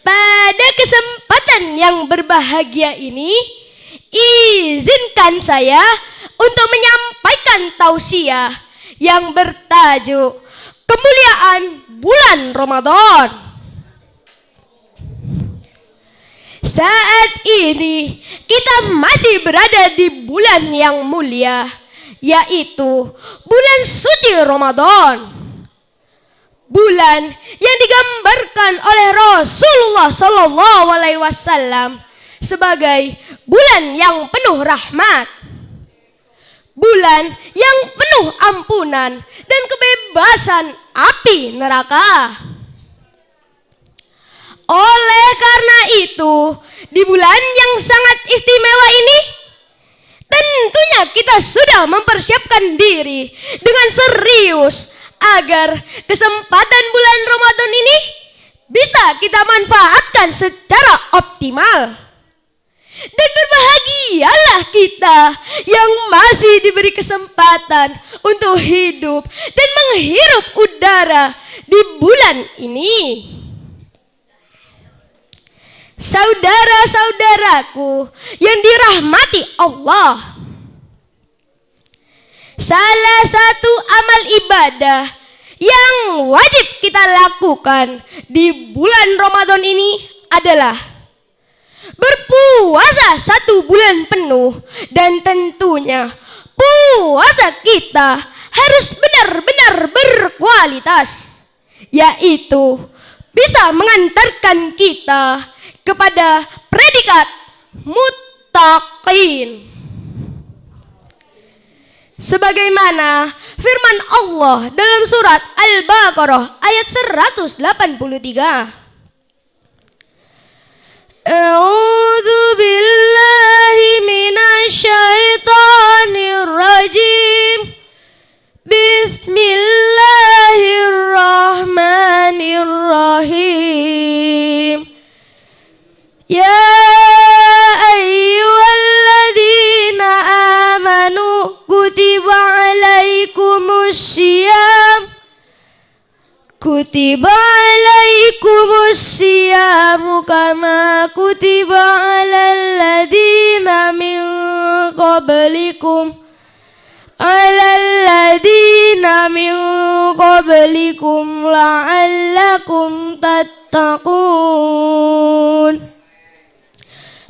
Pada kesempatan yang berbahagia ini, izinkan saya untuk menyampaikan tausiah yang bertajuk kemuliaan bulan Ramadan. Saat ini kita masih berada di bulan yang mulia, yaitu bulan suci Ramadan. Bulan yang digambarkan oleh Rasulullah SAW sebagai bulan yang penuh rahmat, bulan yang penuh ampunan dan kebebasan api neraka. Oleh karena itu, di bulan yang sangat istimewa ini, tentunya kita sudah mempersiapkan diri dengan serius agar kesempatan bulan Ramadan ini bisa kita manfaatkan secara optimal. Dan berbahagialah kita yang masih diberi kesempatan untuk hidup dan menghirup udara di bulan ini. Saudara-saudaraku yang dirahmati Allah, salah satu amal ibadah yang wajib kita lakukan di bulan Ramadan ini adalah berpuasa 1 bulan penuh. Dan tentunya puasa kita harus benar-benar berkualitas, yaitu bisa mengantarkan kita kepada predikat muttaqin. Sebagaimana firman Allah dalam surat Al-Baqarah ayat 183. A'udzu billahi minasyaitonir rajim. Bismillahirrahmanirrahim. Ya ayyuhalladzina amanu kutiba alaikumussyam kama kutiba alal ladzina min qablikum la'allakum tattaqun.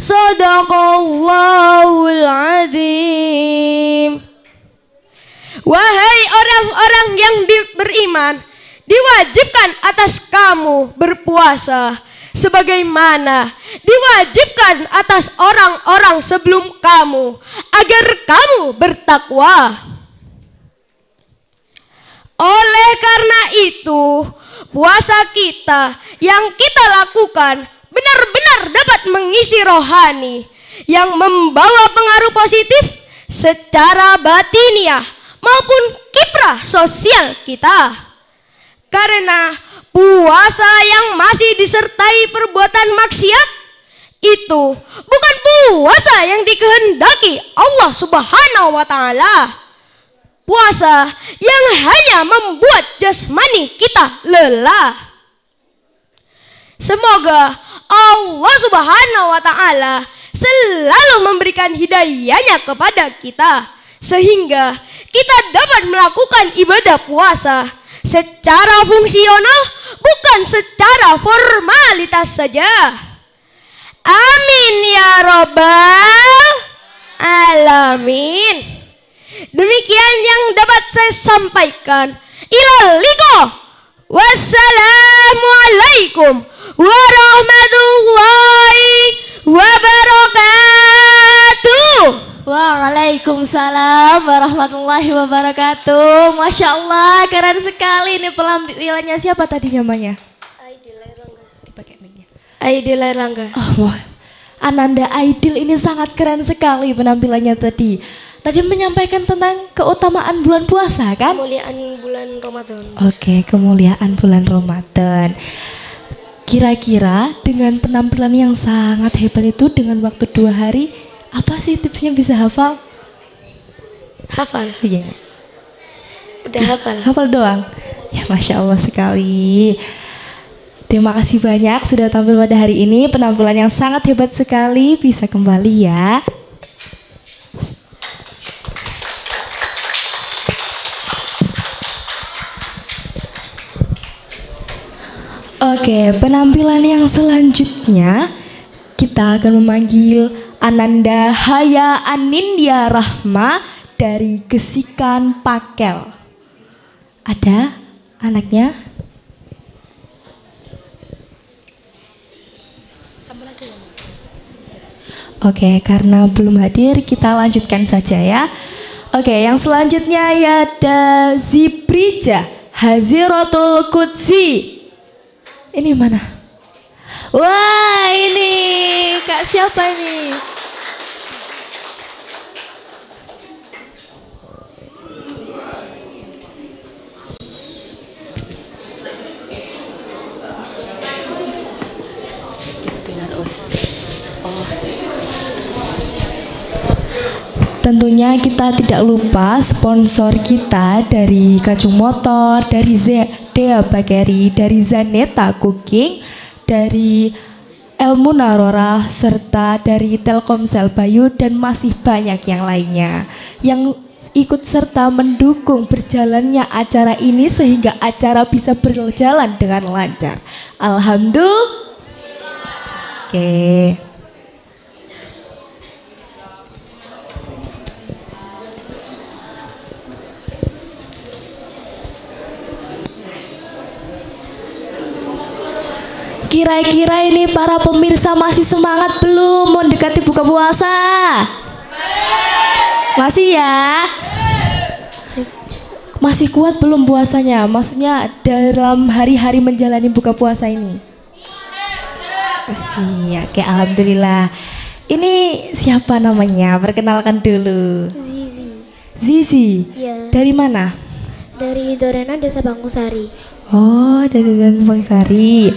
Shadaqallahul azim. Wahai orang-orang yang beriman, diwajibkan atas kamu berpuasa sebagaimana diwajibkan atas orang-orang sebelum kamu agar kamu bertakwa. Oleh karena itu, puasa kita yang kita lakukan benar-benar dapat mengisi rohani yang membawa pengaruh positif secara batiniah maupun kiprah sosial kita. Karena puasa yang masih disertai perbuatan maksiat itu bukan puasa yang dikehendaki Allah Subhanahu wa Ta'ala. Puasa yang hanya membuat jasmani kita lelah. Semoga Allah Subhanahu wa Ta'ala selalu memberikan hidayahnya kepada kita, sehingga kita dapat melakukan ibadah puasa secara fungsional, bukan secara formalitas saja. Amin ya robbal alamin. Demikian yang dapat saya sampaikan. Ilal liqa. Wassalamualaikum warahmatullahi wabarakatuh. Waalaikumsalam warahmatullahi wabarakatuh. Masya Allah, keren sekali ini penampilannya. Siapa tadi namanya? Aidil Airlangga. Dipakai mic-nya. Aidil Airlangga. Oh, Ananda Aidil ini sangat keren sekali penampilannya tadi. Tadi menyampaikan tentang keutamaan bulan puasa kan? Kemuliaan bulan Ramadan. Oke, kemuliaan bulan Ramadan. Kira-kira dengan penampilan yang sangat hebat itu dengan waktu 2 hari, apa sih tipsnya bisa hafal? Hafal. Iya. Udah hafal. Hafal doang. Ya Masya Allah sekali. Terima kasih banyak sudah tampil pada hari ini. Penampilan yang sangat hebat sekali. Bisa kembali ya. Oke, penampilan yang selanjutnya kita akan memanggil Ananda Haya Anindya Rahma dari Gesikan Pakel. Ada anaknya? Oke, karena belum hadir kita lanjutkan saja ya. Oke, yang selanjutnya ada Zibrija Haziratul Qudsi. Ini mana? Wah, ini Kak siapa ini? Tentunya kita tidak lupa sponsor kita dari Kacung Motor, dari Dea Bakery, dari Zaneta Cooking, dari El Munarorah, serta dari Telkomsel Bayu dan masih banyak yang lainnya yang ikut serta mendukung berjalannya acara ini sehingga acara bisa berjalan dengan lancar. Alhamdulillah. Oke. Kira-kira ini para pemirsa masih semangat belum mendekati buka puasa? Masih ya? Masih kuat belum puasanya? Maksudnya dalam hari-hari menjalani buka puasa ini? Masih ya, oke, alhamdulillah. Ini siapa namanya? Perkenalkan dulu. Zizi. Ya, Dari mana? dari Dorena Desa Bangusari. Oh, dari Bangsari.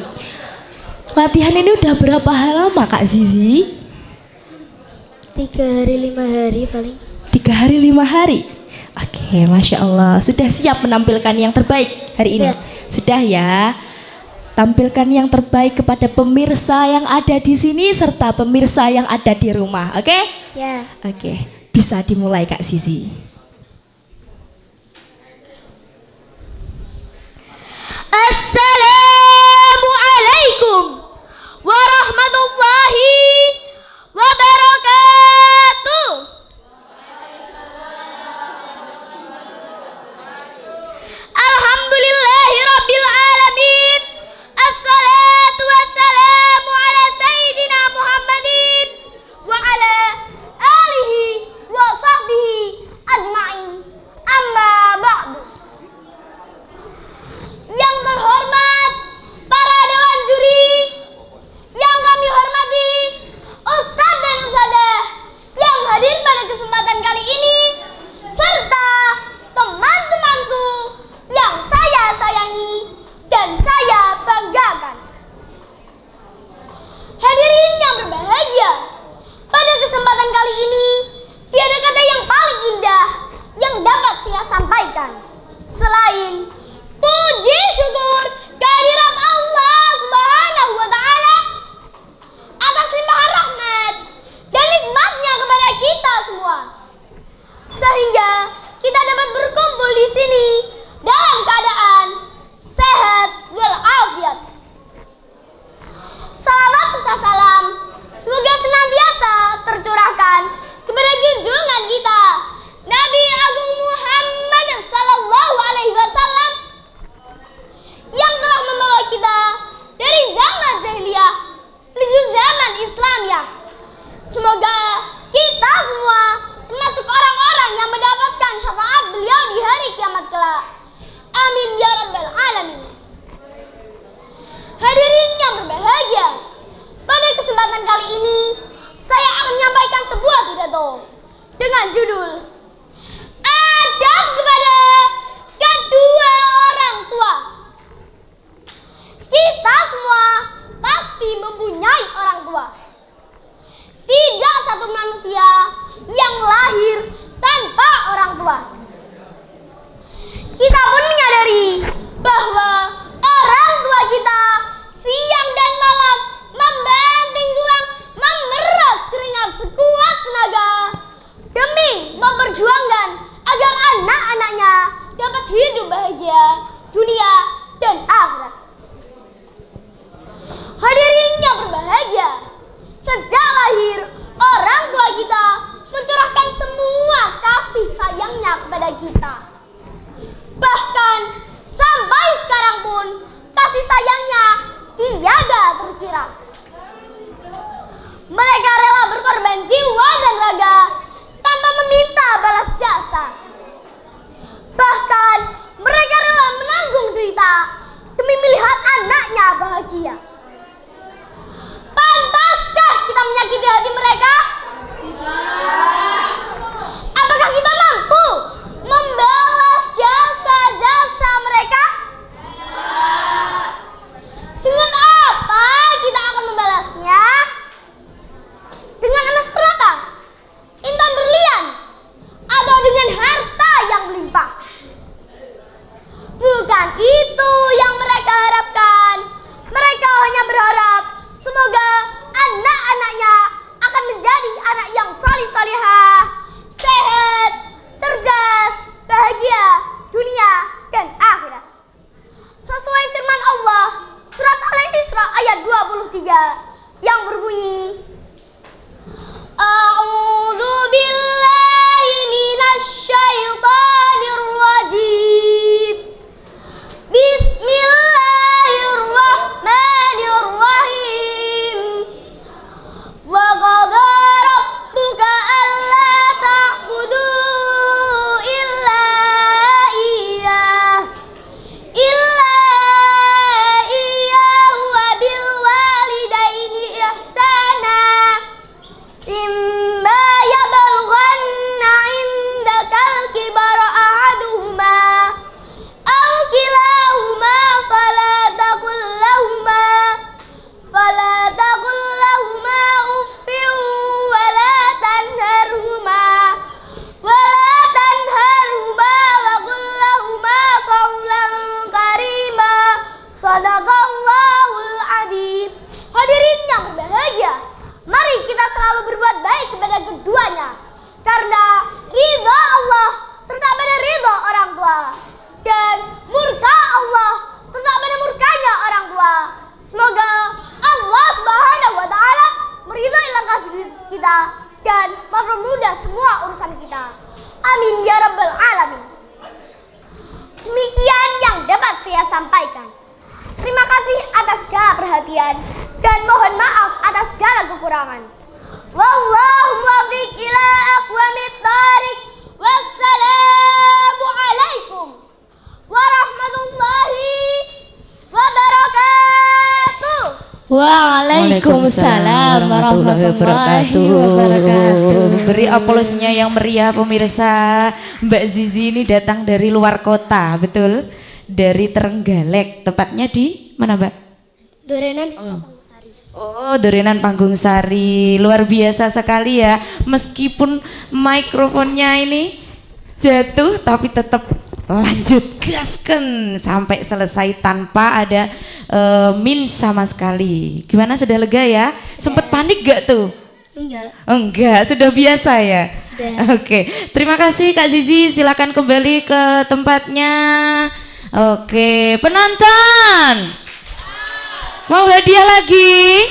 Latihan ini udah berapa lama Kak Zizi? 3 hari 5 hari paling. 3 hari 5 hari. Oke, Masya Allah. Sudah siap menampilkan yang terbaik hari ini? Ya. Sudah ya. Tampilkan yang terbaik kepada pemirsa yang ada di sini serta pemirsa yang ada di rumah. Oke? Ya. Oke, bisa dimulai Kak Zizi. Assalamualaikum warahmatullahi wabarakatuh. Alhamdulillahirabbil alamin. Assalatu wassalamu ala sayyidina Muhammadin wa ala alihi wa sahbihi ajmain. Amma ba'du. Yang terhormat para dewan juri, yang kami hormati Ustadz dan Ustadzah pidato dengan judul Adab kepada kedua orang tua. Kita semua pasti mempunyai orang tua. Tidak satu manusia yang lahir tanpa orang tua. Kita pun menyadari bahwa orang tua kita siang dan malam membanting tulang, memeras keringat sekuat tenaga demi memperjuangkan agar anak-anaknya dapat hidup bahagia dunia dan akhirat. Hadirin yang berbahagia, sejak lahir orang tua kita mencurahkan semua kasih sayangnya kepada kita. Bahkan sampai sekarang pun kasih sayangnya tiada terkira. Mereka rela berkorban jiwa dan raga tanpa meminta balas jasa. Bahkan mereka rela menanggung derita demi melihat anaknya bahagia. Pantaskah kita menyakiti hati mereka? Apakah kita mampu membalas jasa-jasa mereka? Dengan apa kita akan membalasnya? Dengan emas perata, intan berlian, atau dengan harta yang melimpah? Bukan itu yang mereka harapkan. Mereka hanya berharap semoga anak-anaknya akan menjadi anak yang salih-salihah, sehat, cerdas, bahagia dunia dan akhirat. Sesuai firman Allah surat Al-Isra ayat 23 yang berbunyi, A'udzu billahi minasyaitonir rajim. Bismillahirrahmanirrahim. Wa qadha rabbuka alla ta'budu illa iyyah wa bil walidaini ihsana. Imma yablughanna 'indakal kibara ahaduhuma aw kilahuma fala taqul lahuma uffin wa la tanharhuma wa qul lahuma qawlan karima. Shadaqallahul adzim. Hadirin yang berbahagia, mari kita selalu berbuat baik kepada keduanya, karena ridha Allah terletak pada ridha orang tua dan murka Allah terletak pada murkanya orang tua. Semoga Allah Subhanahu wa taala meridhai langkah kita dan mempermudah semua urusan kita. Amin ya rabbal alamin. Demikian yang dapat saya sampaikan. Terima kasih atas segala perhatian dan mohon maaf atas segala kekurangan. Wallahu muwaffiq ila aqwamit thariq. Wassalamu alaikum warahmatullahi wabarakatuh. Waalaikumsalam warahmatullahi wabarakatuh. Beri aplausnya yang meriah pemirsa. Mbak Zizi ini datang dari luar kota, betul? Dari Trenggalek, tepatnya di mana Mbak? Dorenan. Oh, Dorenan Panggung Sari. Luar biasa sekali ya. Meskipun mikrofonnya ini jatuh tapi tetap lanjut gaskan sampai selesai tanpa ada min sama sekali. Gimana, sudah lega ya? Sempet panik gak tuh? Enggak, sudah biasa ya? Sudah. Oke, terima kasih Kak Zizi, silakan kembali ke tempatnya. Oke, penonton mau hadiah lagi?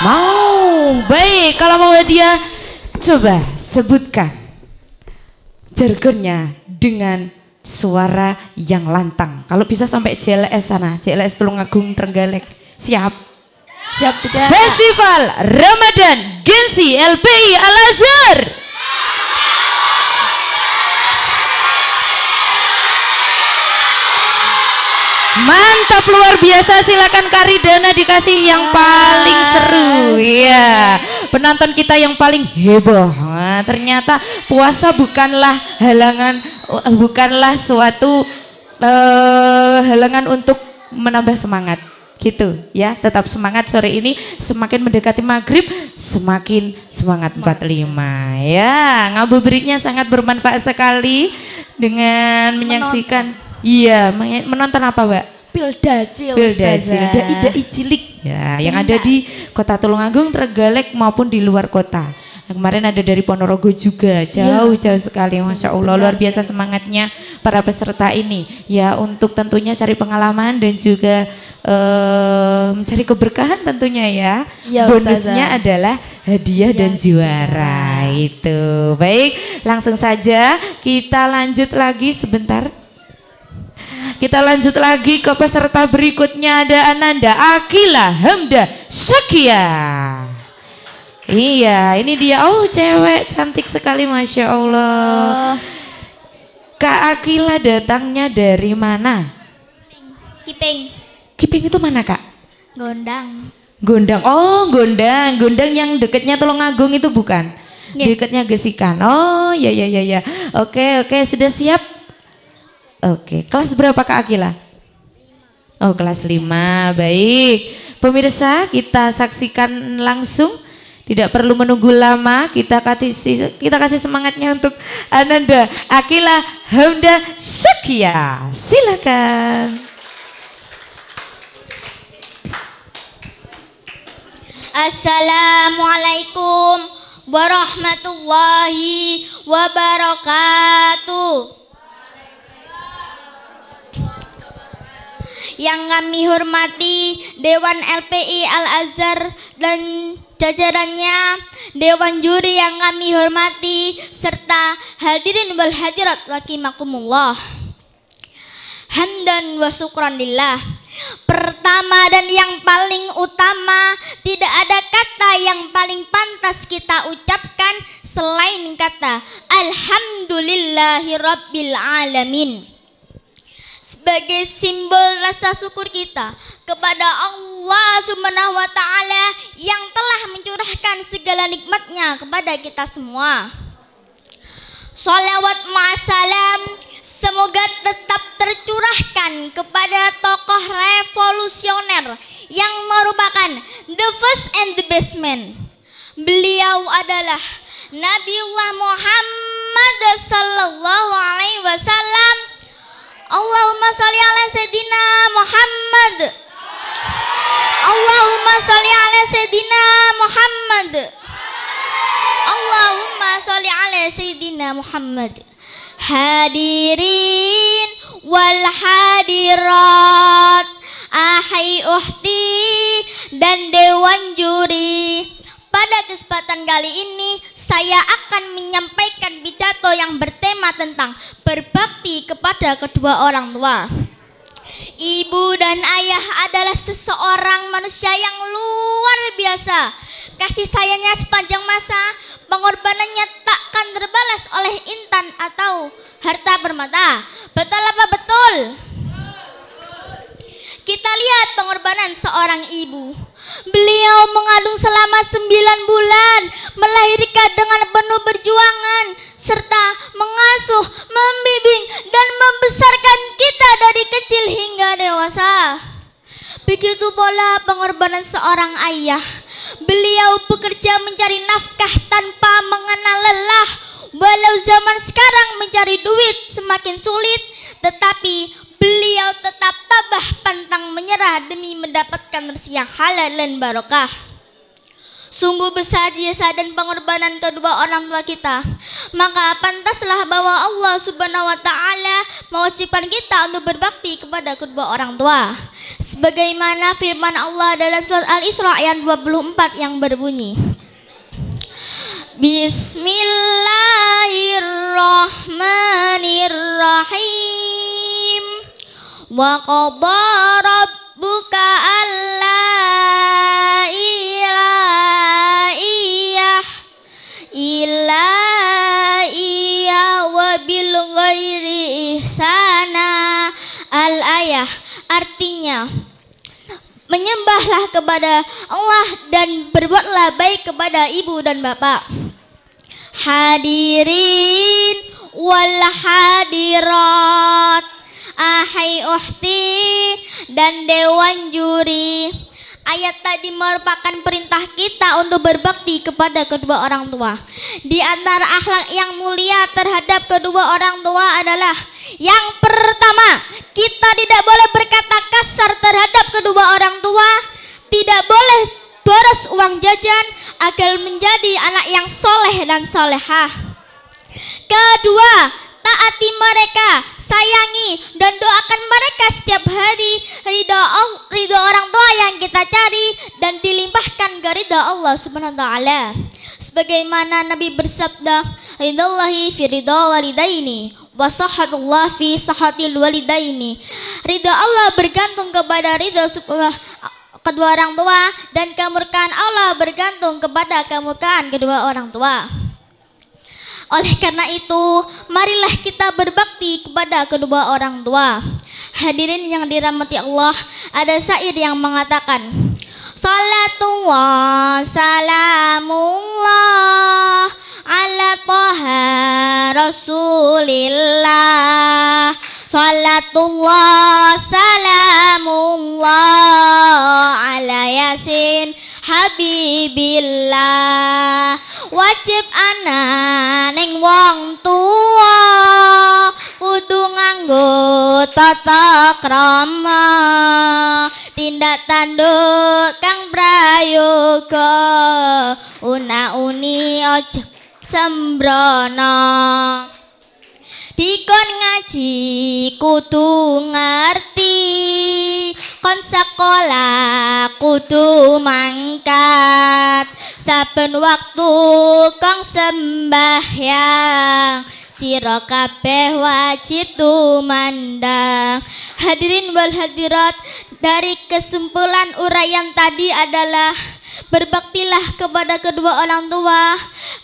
Mau. Baik, kalau mau hadiah coba sebutkan jargonnya dengan suara yang lantang. Kalau bisa sampai CLS sana, CLS Tulungagung Trenggalek. Siap? Siap tidak? Festival Ramadan Gensi LPI Al Azhar. Mantap, luar biasa. Silakan Karidana dikasih yang paling seru ya. penonton kita yang paling heboh. Nah, ternyata puasa bukanlah suatu halangan untuk menambah semangat. Gitu ya, tetap semangat sore ini. Semakin mendekati maghrib semakin semangat 45 ya. Ngabuburitnya sangat bermanfaat sekali dengan menyaksikan menonton apa Mbak? Pildacil Dai cilik ya, yang ada di Kota Tulungagung, Trenggalek maupun di luar kota. Kemarin ada dari Ponorogo juga, jauh sekali, Masya Allah, luar biasa semangatnya para peserta ini ya, untuk tentunya cari pengalaman dan juga mencari keberkahan tentunya ya. Bonusnya adalah hadiah dan juara itu. Baik, langsung saja kita lanjut lagi sebentar. Kita lanjut lagi ke peserta berikutnya, ada Ananda Akila Hamda Syakia. Iya, ini dia. Oh, cewek cantik sekali, Masya Allah. Kak Akila datangnya dari mana? Kiping. Kiping itu mana, Kak? Gondang. Gondang. Oh, Gondang. Gondang yang dekatnya Tulungagung itu bukan? Dekatnya Gesikan. Oh, ya. Oke, sudah siap? Oke, kelas berapa Kak Akila? Oh, kelas 5. Baik. Pemirsa, kita saksikan langsung. Tidak perlu menunggu lama, kita kasih semangatnya untuk Ananda Akila Hamda Syakia. Silakan. Assalamualaikum warahmatullahi wabarakatuh. Yang kami hormati Dewan LPI Al-Azhar dan jajarannya, Dewan Juri yang kami hormati, serta hadirin wal hadirat rahimakumullah. Hamdan wa syukran lillah. Pertama dan yang paling utama, tidak ada kata yang paling pantas kita ucapkan selain kata Alhamdulillahi Rabbil Alamin. Sebagai simbol rasa syukur kita kepada Allah Subhanahu wa Ta'ala yang telah mencurahkan segala nikmatnya kepada kita semua. Sholawat ma'asalam semoga tetap tercurahkan kepada tokoh revolusioner yang merupakan the first and the best man. Beliau adalah Nabiullah Muhammad sallallahu alaihi wasallam. Allahumma sholli ala Sayyidina Muhammad. Allahumma sholli ala Sayyidina Muhammad. Allahumma sholli ala Sayyidina Muhammad. Hadirin wal hadirat, ahai uhti dan dewan juri. Pada kesempatan kali ini saya akan menyampaikan pidato yang bertema tentang berbakti kepada kedua orang tua. Ibu dan ayah adalah seseorang manusia yang luar biasa. Kasih sayangnya sepanjang masa, pengorbanannya takkan terbalas oleh intan atau harta permata. Betul apa betul? Kita lihat pengorbanan seorang ibu. Beliau mengandung selama 9 bulan, melahirkan dengan penuh perjuangan, serta mengasuh, membimbing, dan membesarkan kita dari kecil hingga dewasa. Begitu pula pengorbanan seorang ayah. Beliau bekerja mencari nafkah tanpa mengenal lelah. Walau zaman sekarang mencari duit semakin sulit, tetapi beliau tetap tabah pantang menyerah demi mendapatkan rezeki yang halal dan barokah. Sungguh besar jasa dan pengorbanan kedua orang tua kita. Maka pantaslah bahwa Allah Subhanahu wa Ta'ala mewajibkan kita untuk berbakti kepada kedua orang tua. Sebagaimana firman Allah dalam surat Al-Isra ayat 24 yang berbunyi, Bismillahirrahmanirrahim. Wa qadha rabbuka alla ilaha illa iya wa bil ghairi ihsana. Al-ayah artinya menyembahlah kepada Allah dan berbuatlah baik kepada ibu dan bapak. Hadirin wal hadirat, ahai ukhti dan dewan juri, ayat tadi merupakan perintah kita untuk berbakti kepada kedua orang tua. Di antara akhlak yang mulia terhadap kedua orang tua adalah yang pertama, kita tidak boleh berkata kasar terhadap kedua orang tua, tidak boleh boros uang jajan agar menjadi anak yang soleh dan solehah. Kedua, taati mereka, sayangi dan doakan mereka setiap hari. Ridho orang tua yang kita cari dan dilimpahkan ke ridho Allah Subhanahu wa taala. Sebagaimana Nabi bersabda, ridallahi fi ridha walidaini wa sahatullah fi sahatil walidaini. Ridho Allah bergantung kepada ridho kedua orang tua dan kemurkaan Allah bergantung kepada kemurkaan kedua orang tua. Oleh karena itu, marilah kita berbakti kepada kedua orang tua. Hadirin yang dirahmati Allah, ada syair yang mengatakan, Salatullah salamullah ala toha rasulillah. Salatullah salamullah ala yasin habibillah. Wajib anak ning wong tua kudu nganggo tata krama, tindak tanduk kang prayoga, una-uni ojo sembrono. Dikon ngaji kudu ngerti, kon sekolah kudu mangkat, saben waktu kong sembahyang, sira kabeh wajib tumandang. Hadirin wal hadirat, dari kesimpulan uraian tadi adalah berbaktilah kepada kedua orang tua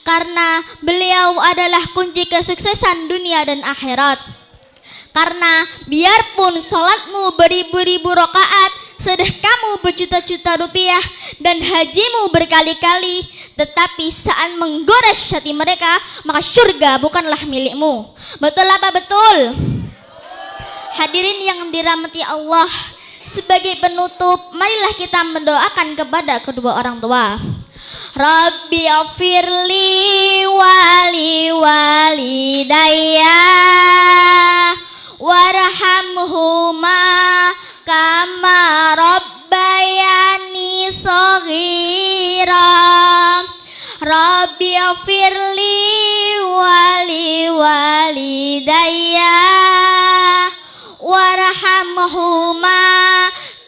karena beliau adalah kunci kesuksesan dunia dan akhirat. Karena biarpun sholatmu beribu-ribu rakaat, sedekahmu berjuta-juta rupiah, dan hajimu berkali-kali, tetapi saat menggores hati mereka, maka surga bukanlah milikmu. Betul apa betul? Hadirin yang dirahmati Allah, sebagai penutup, marilah kita mendoakan kepada kedua orang tua. Rabbi afirli wali walidayya warhamhuma kama rabbayani shaghira. Rabbi afirli wali walidayya warhamhuma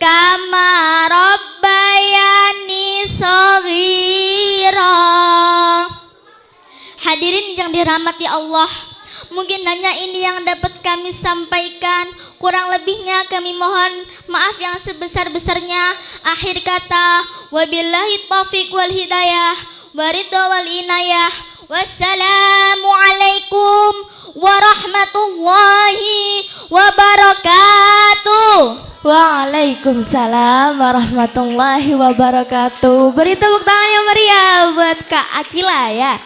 kama rabbayani shaghira. Hadirin yang dirahmati Allah, mungkin hanya ini yang dapat kami sampaikan. Kurang lebihnya kami mohon maaf yang sebesar-besarnya. Akhir kata, wabillahi taufiq wal hidayah, waridho wal inayah. Wassalamualaikum warahmatullahi wabarakatuh. Waalaikumsalam warahmatullahi wabarakatuh. Beri tepuk tangan yang meriah buat Kak Akila ya.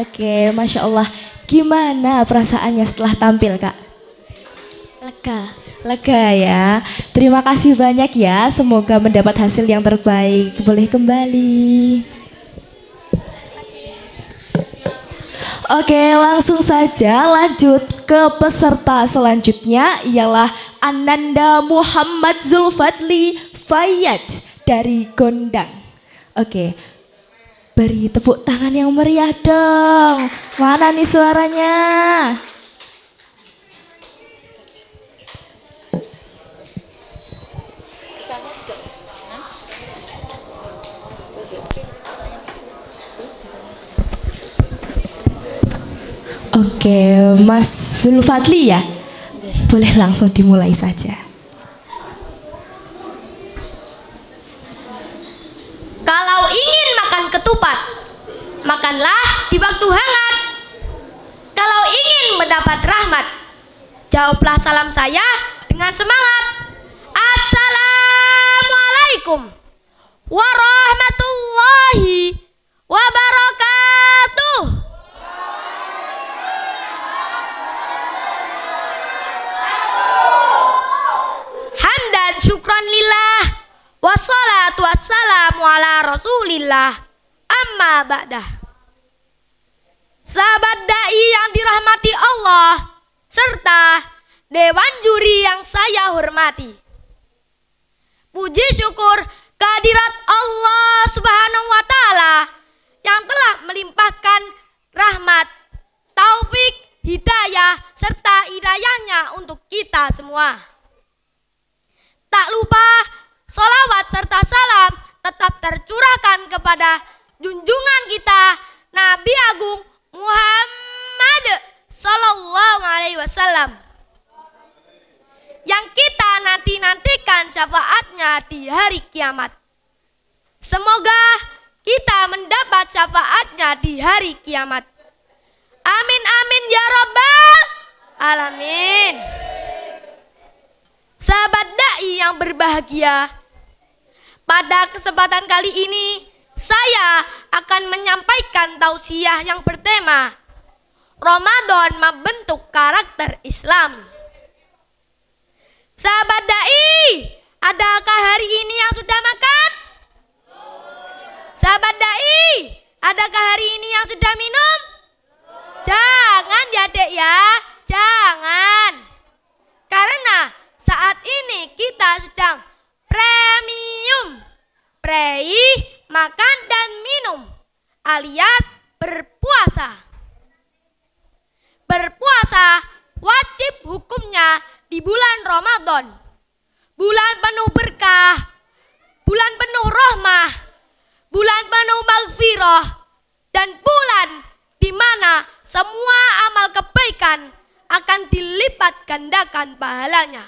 Oke, Masya Allah. Gimana perasaannya setelah tampil, Kak? Lega ya. Terima kasih banyak ya. Semoga mendapat hasil yang terbaik. Boleh kembali. Oke, langsung saja lanjut ke peserta selanjutnya, ialah Ananda Muhammad Zulfadli Fayyad dari Gondang. Oke, beri tepuk tangan yang meriah dong. Mana nih suaranya? Oke, Mas Zulfadli ya? Boleh langsung dimulai saja. Kalau ingin makan ketupat, makanlah di waktu hangat. Kalau ingin mendapat rahmat, jawablah salam saya dengan semangat. Assalamualaikum. warahmatullahi wabarakatuh. Hamdan syukran lillah, wassalatu wassalamu ala rasulillah, amma ba'dah. Sahabat dai yang dirahmati Allah serta dewan juri yang saya hormati, puji syukur kehadirat Allah Subhanahu wa Ta'ala yang telah melimpahkan rahmat, taufik, hidayah serta hidayahnya untuk kita semua. Tak lupa sholawat serta salam tetap tercurahkan kepada junjungan kita Nabi Agung Muhammad Sallallahu Alaihi Wasallam yang kita nantikan syafaatnya di hari kiamat. Semoga kita mendapat syafaatnya di hari kiamat. Amin amin ya rabbal alamin. Sahabat dai yang berbahagia, pada kesempatan kali ini saya akan menyampaikan tausiah yang bertema Ramadan membentuk karakter Islami. Sahabat dai, adakah hari ini yang sudah makan? Sahabat dai, adakah hari ini yang sudah minum? Jangan ya dek ya, jangan. Karena saat ini kita sedang premium, makan dan minum, alias berpuasa. Berpuasa wajib hukumnya di bulan Ramadan, bulan penuh berkah, bulan penuh rahmah, bulan penuh maghfirah, dan bulan di mana semua amal kebaikan akan dilipat gandakan pahalanya.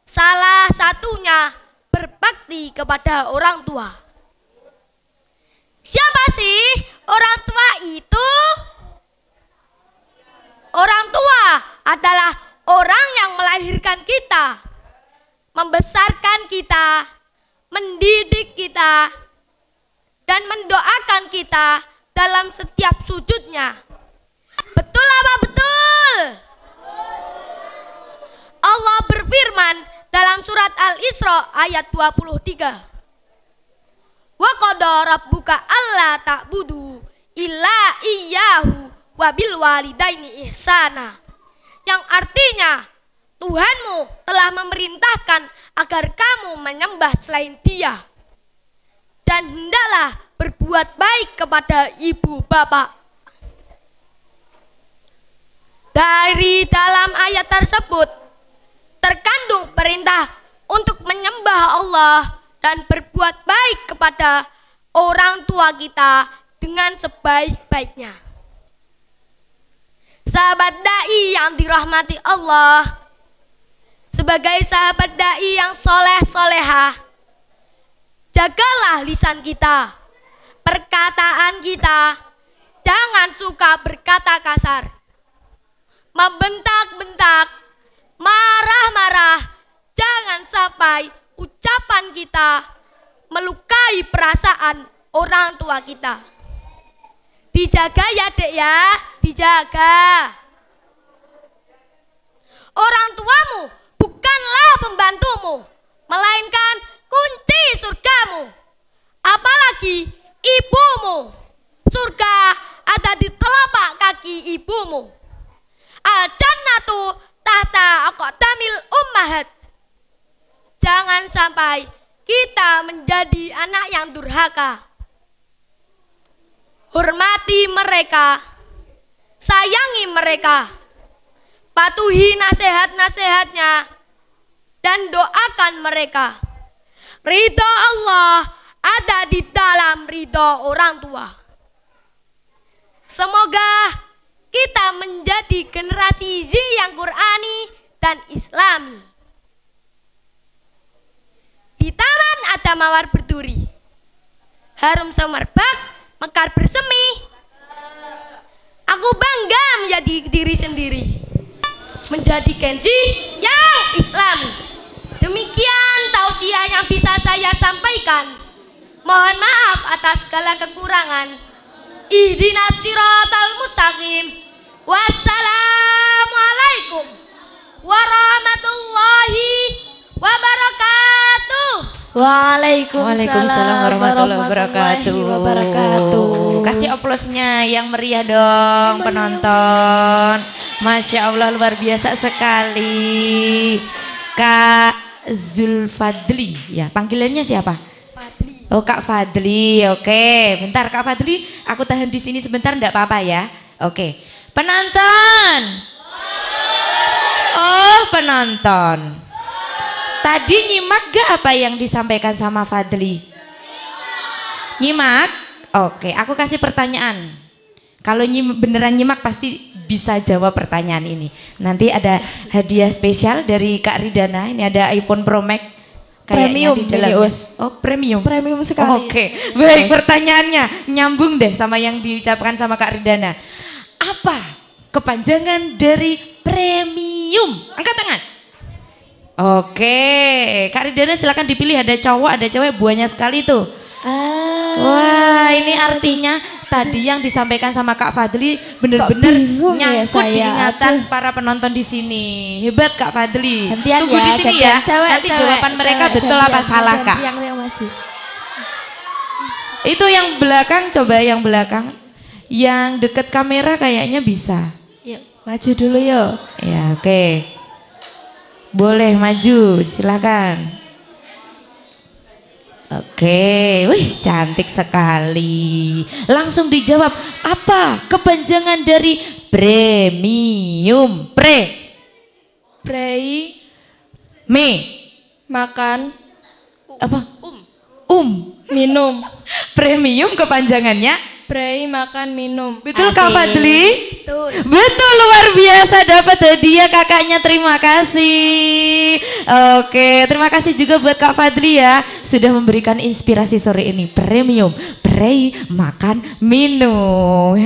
Salah satunya berbakti kepada orang tua. Siapa sih orang tua itu? Orang tua adalah orang yang melahirkan kita, membesarkan kita, mendidik kita, dan mendoakan kita dalam setiap sujudnya. Betul apa betul? Allah berfirman dalam surat Al-Isra ayat 23. Wa qada rabbuka alla ta'budu illa iyyahu wa bil walidaini ihsana. Yang artinya Tuhanmu telah memerintahkan agar kamu menyembah selain Dia, dan hendaklah berbuat baik kepada ibu bapak. Dari dalam ayat tersebut terkandung perintah untuk menyembah Allah dan berbuat baik kepada orang tua kita dengan sebaik-baiknya. Sahabat dai yang dirahmati Allah, sebagai sahabat dai yang soleh-solehah, jagalah lisan kita, perkataan kita, jangan suka berkata kasar, membentak-bentak, marah-marah. Jangan sampai ucapan kita melukai perasaan orang tua kita. Dijaga ya dek ya, dijaga. Orang tuamu bukanlah pembantumu, melainkan kunci surgamu. Apalagi ibumu, surga ada di telapak kaki ibumu. Al-jannatu tahta aqdamil ummahat. Jangan sampai kita menjadi anak yang durhaka. Hormati mereka, sayangi mereka, patuhi nasihat-nasihatnya, dan doakan mereka. Ridho Allah ada di dalam ridho orang tua. Semoga kita menjadi generasi Z yang Qurani dan Islami. Di taman ada mawar berduri, harum semerbak, mekar bersemi. Aku bangga menjadi diri sendiri, menjadi Gen Z yang Islami. Demikian tausiah yang bisa saya sampaikan. Mohon maaf atas segala kekurangan. Ihdinas siratal mustaqim. Wassalamualaikum warahmatullahi wabarakatuh. Waalaikumsalam warahmatullahi wabarakatuh. Kasih aplausnya yang meriah dong penonton. Masya Allah luar biasa sekali. Kak Zulfadli ya, panggilannya siapa? Fadli. Oh Kak Fadli, oke. Bentar Kak Fadli, aku tahan di sini sebentar enggak apa-apa ya. Oke. Penonton. Oh penonton. Tadi nyimak gak apa yang disampaikan sama Fadli? Nyimak? Oke, aku kasih pertanyaan. Kalau beneran nyimak pasti bisa jawab pertanyaan ini. Nanti ada hadiah spesial dari Kak Ridana. Ini ada iPhone Pro Max Premium di dalamnya. Us. Oh premium. Premium sekali. Oke, baik pertanyaannya nyambung deh sama yang diucapkan sama Kak Ridana. Apa kepanjangan dari premium? Angkat tangan. Oke, Kak Ridana silakan dipilih, ada cowok, ada cewek, banyak sekali tuh. Wah, ini artinya tadi yang disampaikan sama Kak Fadli benar-benar nyangkut di ingatan para penonton di sini. Hebat Kak Fadli. Tunggu di sini ya. Nanti jawaban mereka betul apa salah Kak. Yang maju. Itu yang belakang, coba yang belakang. Yang deket kamera kayaknya bisa. Yuk, maju dulu yuk. Ya, oke. Boleh maju, silakan. Oke, wih cantik sekali. Langsung dijawab, apa kepanjangan dari premium? Prei Me. makan Apa? minum. Premium kepanjangannya? Prei makan minum. Betul Kak Fadli? Betul, luar biasa, dapat hadiah kakaknya, terima kasih. Oke, terima kasih juga buat Kak Fadli ya, sudah memberikan inspirasi sore ini. Premium, prei, makan, minum.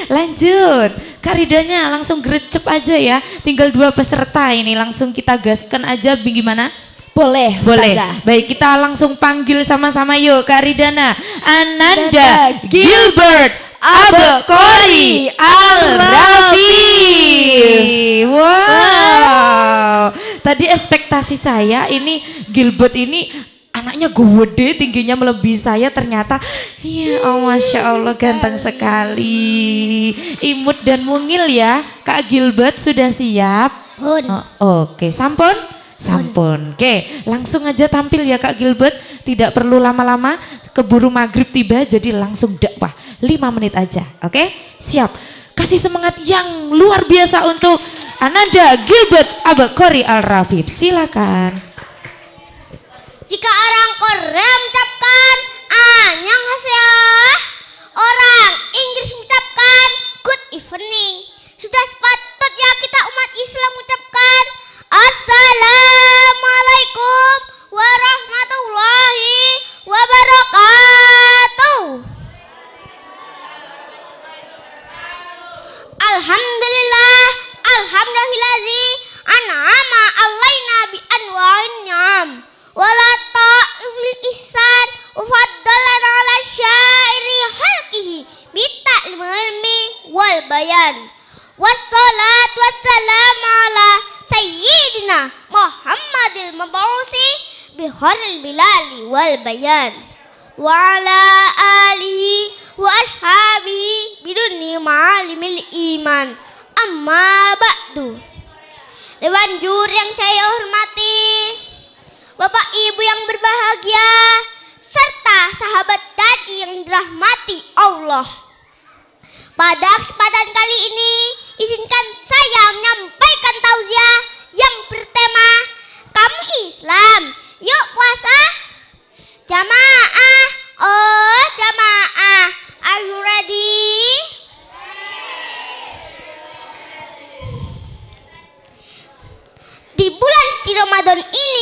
Lanjut, Kak Ridanya langsung gercep aja ya, tinggal 2 peserta ini, langsung kita gaskan aja gimana? Boleh, Boleh. Ustazah. Baik, kita langsung panggil sama-sama yuk Kak Ridana. Ananda Gilbert Abekori Al-Rafi. Wow. Tadi ekspektasi saya ini Gilbert ini anaknya gede, tingginya melebihi saya, ternyata ya oh Masya Allah ganteng sekali. Imut dan mungil ya. Kak Gilbert sudah siap? Oke, sampun? Sampun. Oke, langsung aja tampil ya Kak Gilbert. Tidak perlu lama-lama, keburu maghrib tiba, jadi langsung dakwah 5 menit aja. Oke, siap. Kasih semangat yang luar biasa untuk Ananda Gilbert Abekori Al-Rafif. Silakan. Jika orang Korea mengucapkan annyeonghaseyo, orang Inggris mengucapkan good evening. Sudah sepatutnya kita umat Islam mengucapkan Assalamualaikum warahmatullahi wabarakatuh. Alhamdulillah, alhamdulillazi an'ama alaina bi anwa'in ni'am wala ta'il ihsan ufaddalana ala syairi halqihi bi ta'limil ilmi wal bayan. Wassalatu wassalamu ala Sayyidina Muhammadil Mabu'usi bi khairil bilali wal bayan wa ala alihi wa ashabihi biduni ma'alimil iman, amma ba'du. Dewan juri yang saya hormati, Bapak Ibu yang berbahagia, serta sahabat Daji yang dirahmati Allah. Pada kesempatan kali ini, izinkan saya menyampaikan tausiah yang bertema Kamu Islam, yuk puasa. Jamaah, oh jamaah, are you ready? Di bulan suci Ramadan ini,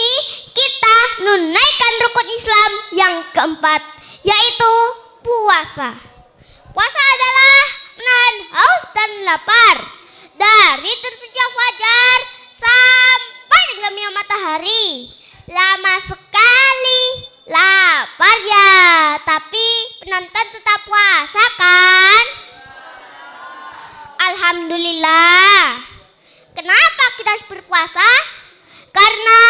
kita menunaikan rukun Islam yang keempat, yaitu puasa. Puasa adalah menahan haus dan lapar dari terbitnya fajar sampai tenggelamnya matahari. Lama sekali laparnya. harus berpuasa? Karena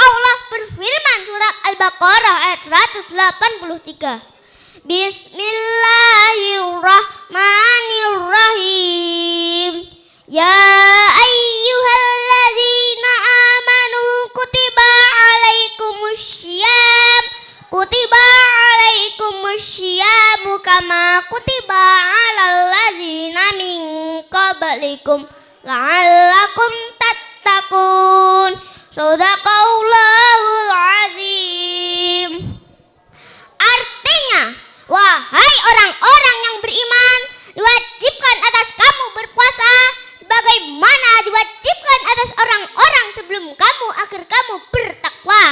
Allah berfirman surat Al-Baqarah ayat 183. Bismillahirrahmanirrahim. Ya ayyuhalladzina amanu kutiba alaikumussyam kama kutiba alal ladzina min qablikum la'allakum tattaqun. Shadaqallahul azim. Artinya, wahai orang-orang yang beriman, diwajibkan atas kamu berpuasa sebagaimana diwajibkan atas orang-orang sebelum kamu agar kamu bertakwa.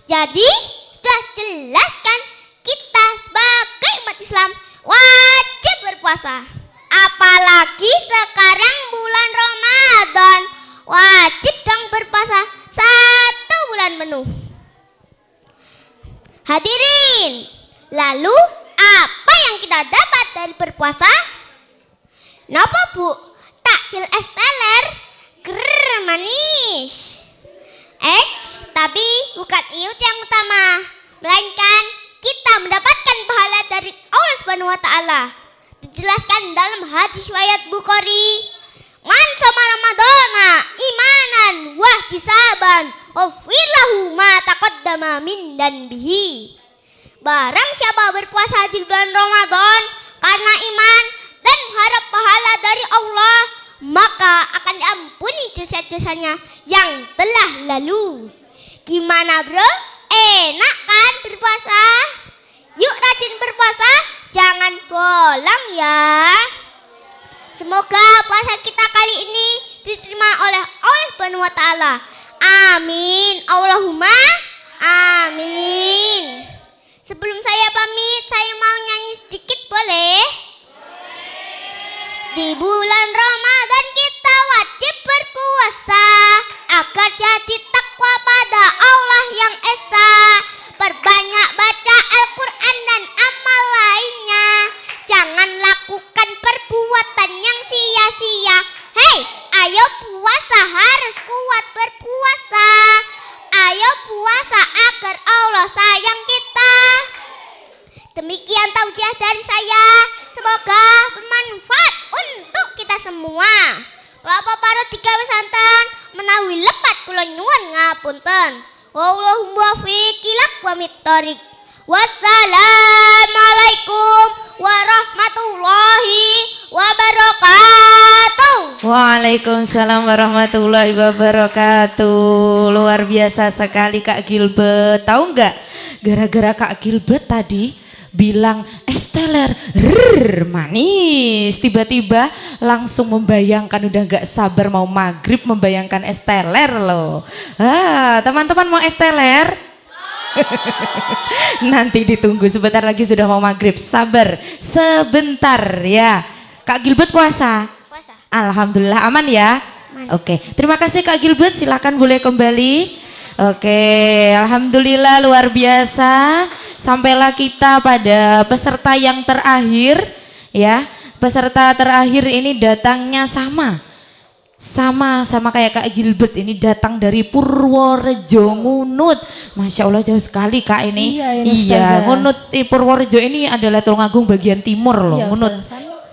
Jadi, sudah jelas kan kita sebagai umat Islam wajib berpuasa. Apalagi sekarang bulan Ramadan, wajib dong berpuasa 1 bulan penuh. Hadirin, lalu apa yang kita dapat dari berpuasa? Napa bu? Takjil es teler, manis. Tapi bukan itu yang utama, melainkan kita mendapatkan pahala dari Allah Subhanahu wa taala. Dijelaskan dalam hadis riwayat Bukhari, man sama Ramadana imanan wah hisaban ufillahu ma taqaddama min danbihi. Barang siapa berpuasa di bulan Ramadan karena iman dan mengharap pahala dari Allah, maka akan diampuni dosa-dosanya yang telah lalu. Gimana bro? Enak kan berpuasa? Yuk rajin berpuasa, jangan bolong ya. Semoga puasa kita kali ini diterima oleh Allah Subhanahu wa taala. Amin. Allahumma amin. Sebelum saya pamit, saya mau nyanyi sedikit boleh? Di bulan Ramadan kita wajib berpuasa agar jadi takwa pada Allah yang esa. Perbanyak baca Al-Quran dan amal lainnya. Jangan lakukan perbuatan yang sia-sia. Hei, ayo puasa, harus kuat berpuasa. Ayo puasa agar Allah sayang kita. Demikian tausiah dari saya. Semoga bermanfaat untuk kita semua. Kelapa parut digawe santen, menawi lepat kula nyuwun ngapunten. Wallahu muwaffiq ila aqwamit thoriq. Wassalamualaikum warahmatullahi wabarakatuh. Waalaikumsalam warahmatullahi wabarakatuh. Luar biasa sekali Kak Gilbert. Tahu nggak? Gara-gara Kak Gilbert tadi bilang es teler manis, tiba-tiba langsung membayangkan, udah gak sabar mau maghrib membayangkan es teler loh. Teman-teman mau es teler? Nanti ditunggu, sebentar lagi sudah mau maghrib, sabar sebentar ya. Kak Gilbert puasa? Puasa. Alhamdulillah aman ya. Oke, terima kasih Kak Gilbert, silakan boleh kembali. Oke, alhamdulillah luar biasa. Sampailah kita pada peserta yang terakhir ya. Peserta terakhir ini datangnya sama kayak Kak Gilbert, ini datang dari Purworejo Ngunut. Masya Allah jauh sekali Kak ini. Iya, Ngunut Purworejo ini adalah Tulungagung bagian timur loh, iya, Ngunut.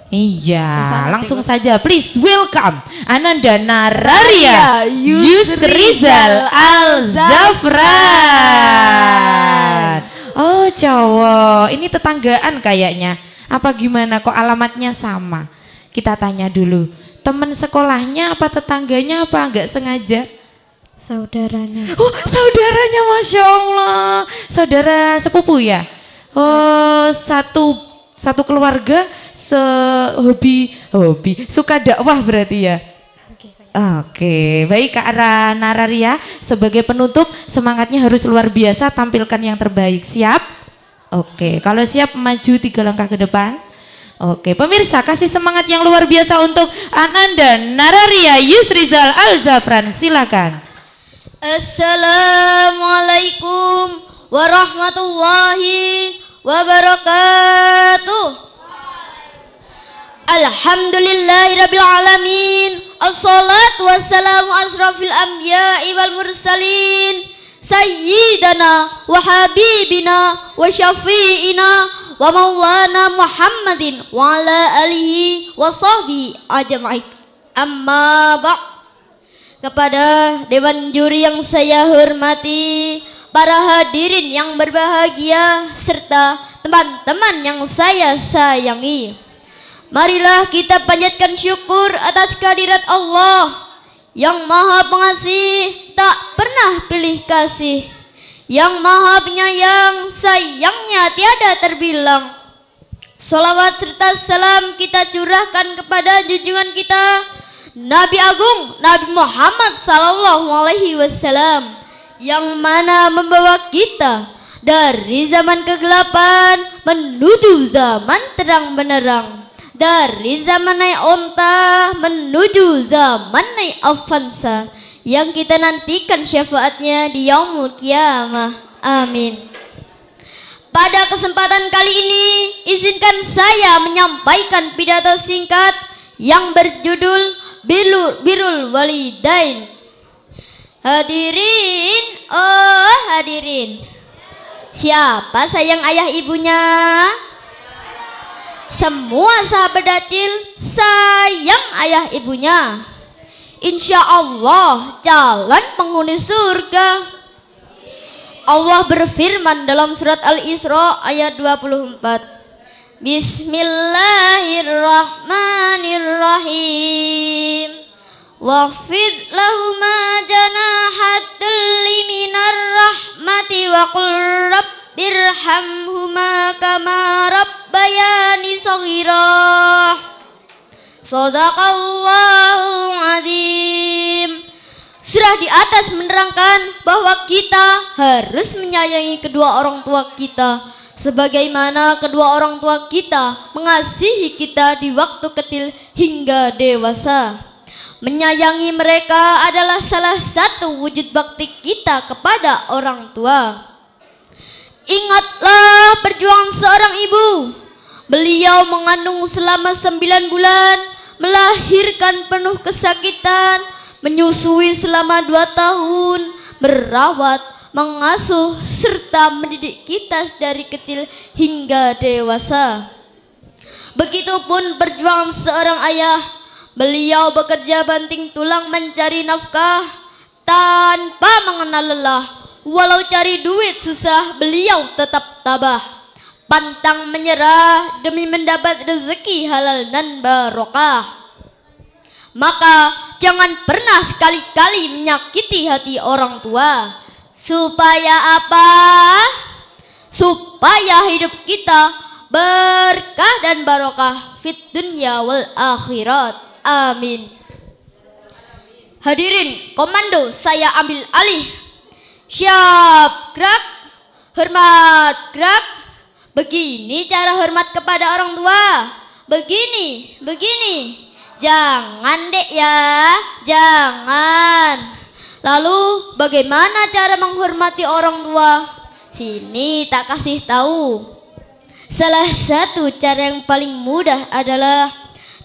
Iya, langsung saja please welcome Ananda Nararia Yusrizal Al-Zafran. Oh cowok, ini tetanggaan kayaknya. Apa gimana kok alamatnya sama? Kita tanya dulu, teman sekolahnya apa tetangganya apa enggak sengaja? Saudaranya. Oh saudaranya, Masya Allah. Saudara sepupu ya? Oh satu keluarga sehobi suka dakwah berarti ya. Oke, baik Kak Nararia, sebagai penutup semangatnya harus luar biasa, tampilkan yang terbaik. Siap? Oke, kalau siap maju 3 langkah ke depan. Oke, pemirsa kasih semangat yang luar biasa untuk Ananda Nararia Yusrizal Al-Zafran, silakan. Assalamualaikum warahmatullahi wabarakatuh. Alhamdulillahirabbil alamin. Assalatu wassalamu asrafil anbiya'i wal mursalin. Sayyidana wa habibina wa syafi'ina wa maulana Muhammadin wa ala alihi wa sahbihi ajma'in. Amma ba'd. Kepada dewan juri yang saya hormati, para hadirin yang berbahagia, serta teman-teman yang saya sayangi, marilah kita panjatkan syukur atas kehadirat Allah yang Maha Pengasih, tak pernah pilih kasih, yang Maha Penyayang, sayangnya tiada terbilang. Salawat serta salam kita curahkan kepada junjungan kita Nabi Agung Nabi Muhammad sallallahu alaihi wasallam, yang mana membawa kita dari zaman kegelapan menuju zaman terang benderang, dari zaman naik onta menuju zaman naik Avanza, yang kita nantikan syafaatnya di yaumul kiamah. Amin. Pada kesempatan kali ini, izinkan saya menyampaikan pidato singkat yang berjudul Birrul Walidain. Hadirin, oh hadirin, siapa sayang ayah ibunya? Semua sahabat dacil sayang ayah ibunya. Insya Allah jalan penghuni surga. Allah berfirman dalam surat Al-Isra ayat 24. Bismillahirrahmanirrahim. Wakhfid lahuma janahatul minar rahmati wa qul rabbirhamhuma kama rabbayani shaghira. Shadaqallahul azim. Surah di atas menerangkan bahwa kita harus menyayangi kedua orang tua kita sebagaimana kedua orang tua kita mengasihi kita di waktu kecil hingga dewasa. Menyayangi mereka adalah salah satu wujud bakti kita kepada orang tua. Ingatlah perjuangan seorang ibu. Beliau mengandung selama 9 bulan, melahirkan penuh kesakitan, menyusui selama 2 tahun, merawat, mengasuh, serta mendidik kita dari kecil hingga dewasa. Begitupun perjuangan seorang ayah. Beliau bekerja banting tulang mencari nafkah tanpa mengenal lelah. Walau cari duit susah, beliau tetap tabah, pantang menyerah demi mendapat rezeki halal dan barokah. Maka jangan pernah sekali-kali menyakiti hati orang tua. Supaya apa? Supaya hidup kita berkah dan barokah fit dunya wal akhirat. Amin. Hadirin komando, saya ambil alih. Siap, gerak. Hormat, gerak. Begini cara hormat kepada orang tua. Begini, begini. Jangan dek ya, jangan. Lalu bagaimana cara menghormati orang tua? Sini tak kasih tahu. Salah satu cara yang paling mudah adalah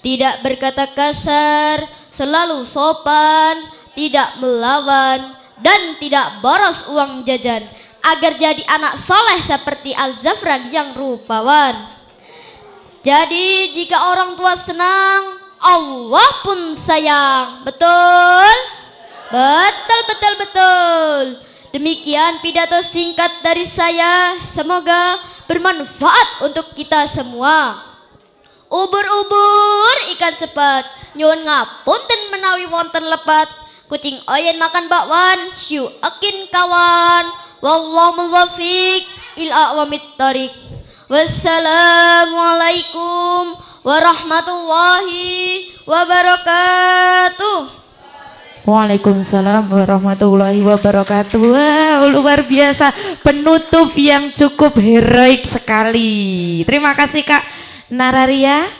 tidak berkata kasar, selalu sopan, tidak melawan, dan tidak boros uang jajan, agar jadi anak soleh seperti Al-Zafran yang rupawan. Jadi jika orang tua senang, Allah pun sayang. Betul? Betul, betul, betul. Demikian pidato singkat dari saya. Semoga bermanfaat untuk kita semua. Ubur-ubur ikan sepat, nyuwun ngapunten menawi wonten lepat. Kucing oyen makan bakwan, syu akin kawan. Wallahu muwaffiq ila aqwamit thoriq. Wassalamualaikum warahmatullahi wabarakatuh. Waalaikumsalam warahmatullahi wabarakatuh. Wow, luar biasa, penutup yang cukup heroik sekali. Terima kasih Kak Nararia.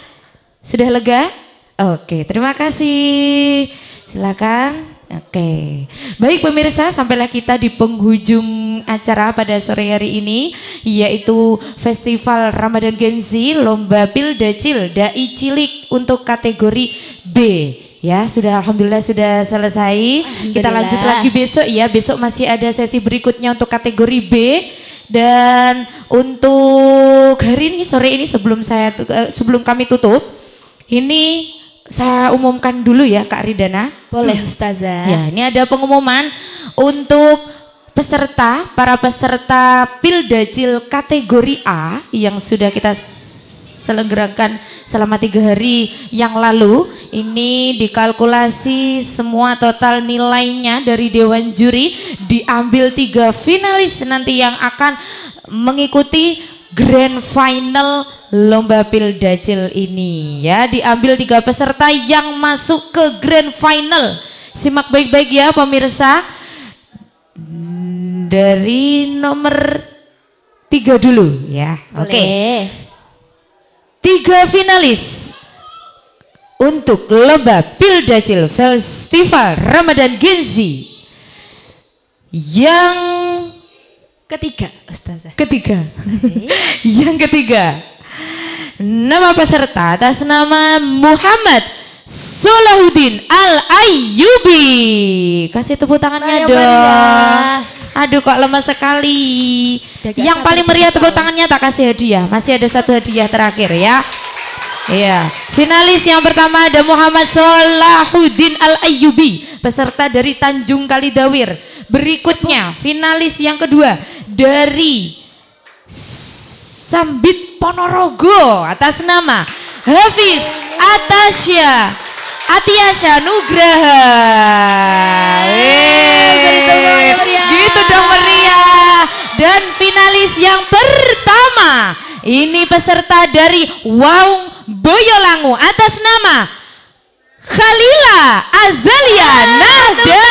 Sudah lega? Oke, terima kasih. Silakan Oke, baik pemirsa, sampailah kita di penghujung acara pada sore hari ini, yaitu Festival Ramadan Gen Z Lomba Pildacil Dai Cilik untuk kategori B. Ya, sudah alhamdulillah sudah selesai. Kita lanjut lagi besok ya. Besok masih ada sesi berikutnya untuk kategori B. Dan untuk hari ini sore ini sebelum kami tutup, ini saya umumkan dulu ya Kak Ridana. Boleh Ustazah. Ya, ini ada pengumuman untuk para peserta Pildacil kategori A yang sudah kita selenggarakan selama 3 hari yang lalu. Ini dikalkulasi semua total nilainya dari Dewan Juri, diambil 3 finalis nanti yang akan mengikuti Grand Final Lomba Pildacil ini ya. Diambil 3 peserta yang masuk ke Grand Final. Simak baik-baik ya pemirsa. Dari nomor 3 dulu ya. Oke. 3 finalis untuk Lomba Pildacil Festival Ramadan Gen Z. Yang ketiga, Ustazah. Yang ketiga, nama peserta atas nama Muhammad Solahuddin Al-Ayyubi. Kasih tepuk tangannya dong. Aduh kok lemas sekali. Yang paling meriah tepuk tangannya tak kasih hadiah. Masih ada 1 hadiah terakhir ya. Iya. Finalis yang pertama ada Muhammad Solahuddin Al-Ayyubi, peserta dari Tanjung Kalidawir. Berikutnya finalis yang kedua dari Sambit Ponorogo atas nama Hafiz Atiasya Nugraha. Gitu dong meriah. Dan finalis yang pertama ini peserta dari Waung Boyolangu atas nama Khalila Azalia Nahda.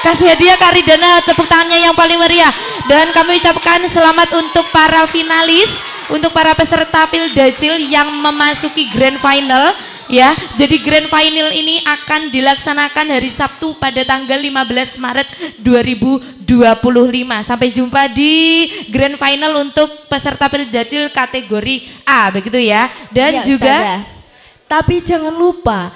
Kasih hadiah Kak Ridana, tepuk tangannya yang paling meriah. Dan kami ucapkan selamat untuk para finalis, untuk para peserta Pildacil yang memasuki Grand Final ya. Jadi Grand Final ini akan dilaksanakan hari Sabtu pada tanggal 15 Maret 2025. Sampai jumpa di Grand Final untuk peserta Pildacil kategori A, begitu ya. Dan ya, juga Ustazah. Tapi jangan lupa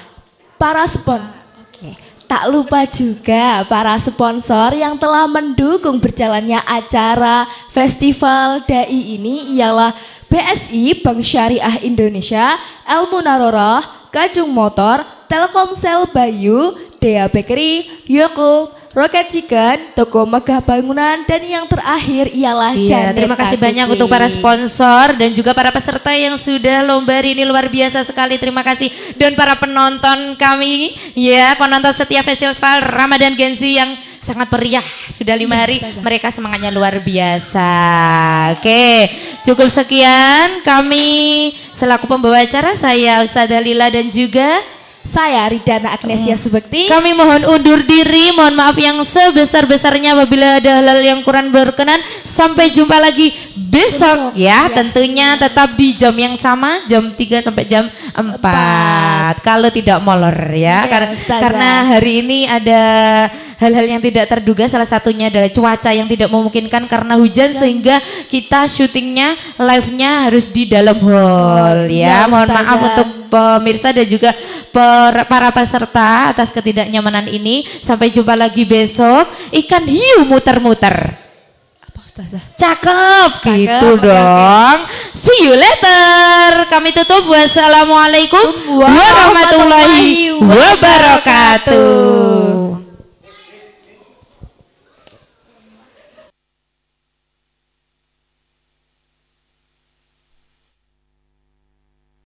tak lupa juga para sponsor yang telah mendukung berjalannya acara Festival Dai ini ialah BSI Bank Syariah Indonesia, El Munarorah, Kajung Motor, Telkomsel Bayu, Dea Bakery, Yakult, Rocket Chicken, Toko Megah Bangunan, dan yang terakhir ialah Janet. Terima kasih banyak untuk para sponsor dan juga para peserta yang sudah lomba hari ini, luar biasa sekali. Terima kasih. Dan para penonton kami ya, penonton setiap Festival Ramadan Gen Z yang sangat meriah. Sudah 5 hari, mereka semangatnya luar biasa. Oke, cukup sekian kami selaku pembawa acara, saya Ustazah Lila dan juga saya Ridana Agnesia Subekti. Kami mohon undur diri, mohon maaf yang sebesar-besarnya apabila ada hal-hal yang kurang berkenan. Sampai jumpa lagi besok ya, tentunya tetap di jam yang sama, jam 3 sampai jam 4. Kalau tidak molor ya, karena hari ini ada hal-hal yang tidak terduga, salah satunya adalah cuaca yang tidak memungkinkan karena hujan sehingga kita syutingnya live-nya harus di dalam hall ya. Mohon maaf untuk pemirsa dan juga para peserta atas ketidaknyamanan ini. Sampai jumpa lagi besok. Ikan hiu muter-muter. Apa Ustazah? Cakep gitu dong. See you later. Kami tutup. Wassalamualaikum warahmatullahi wabarakatuh.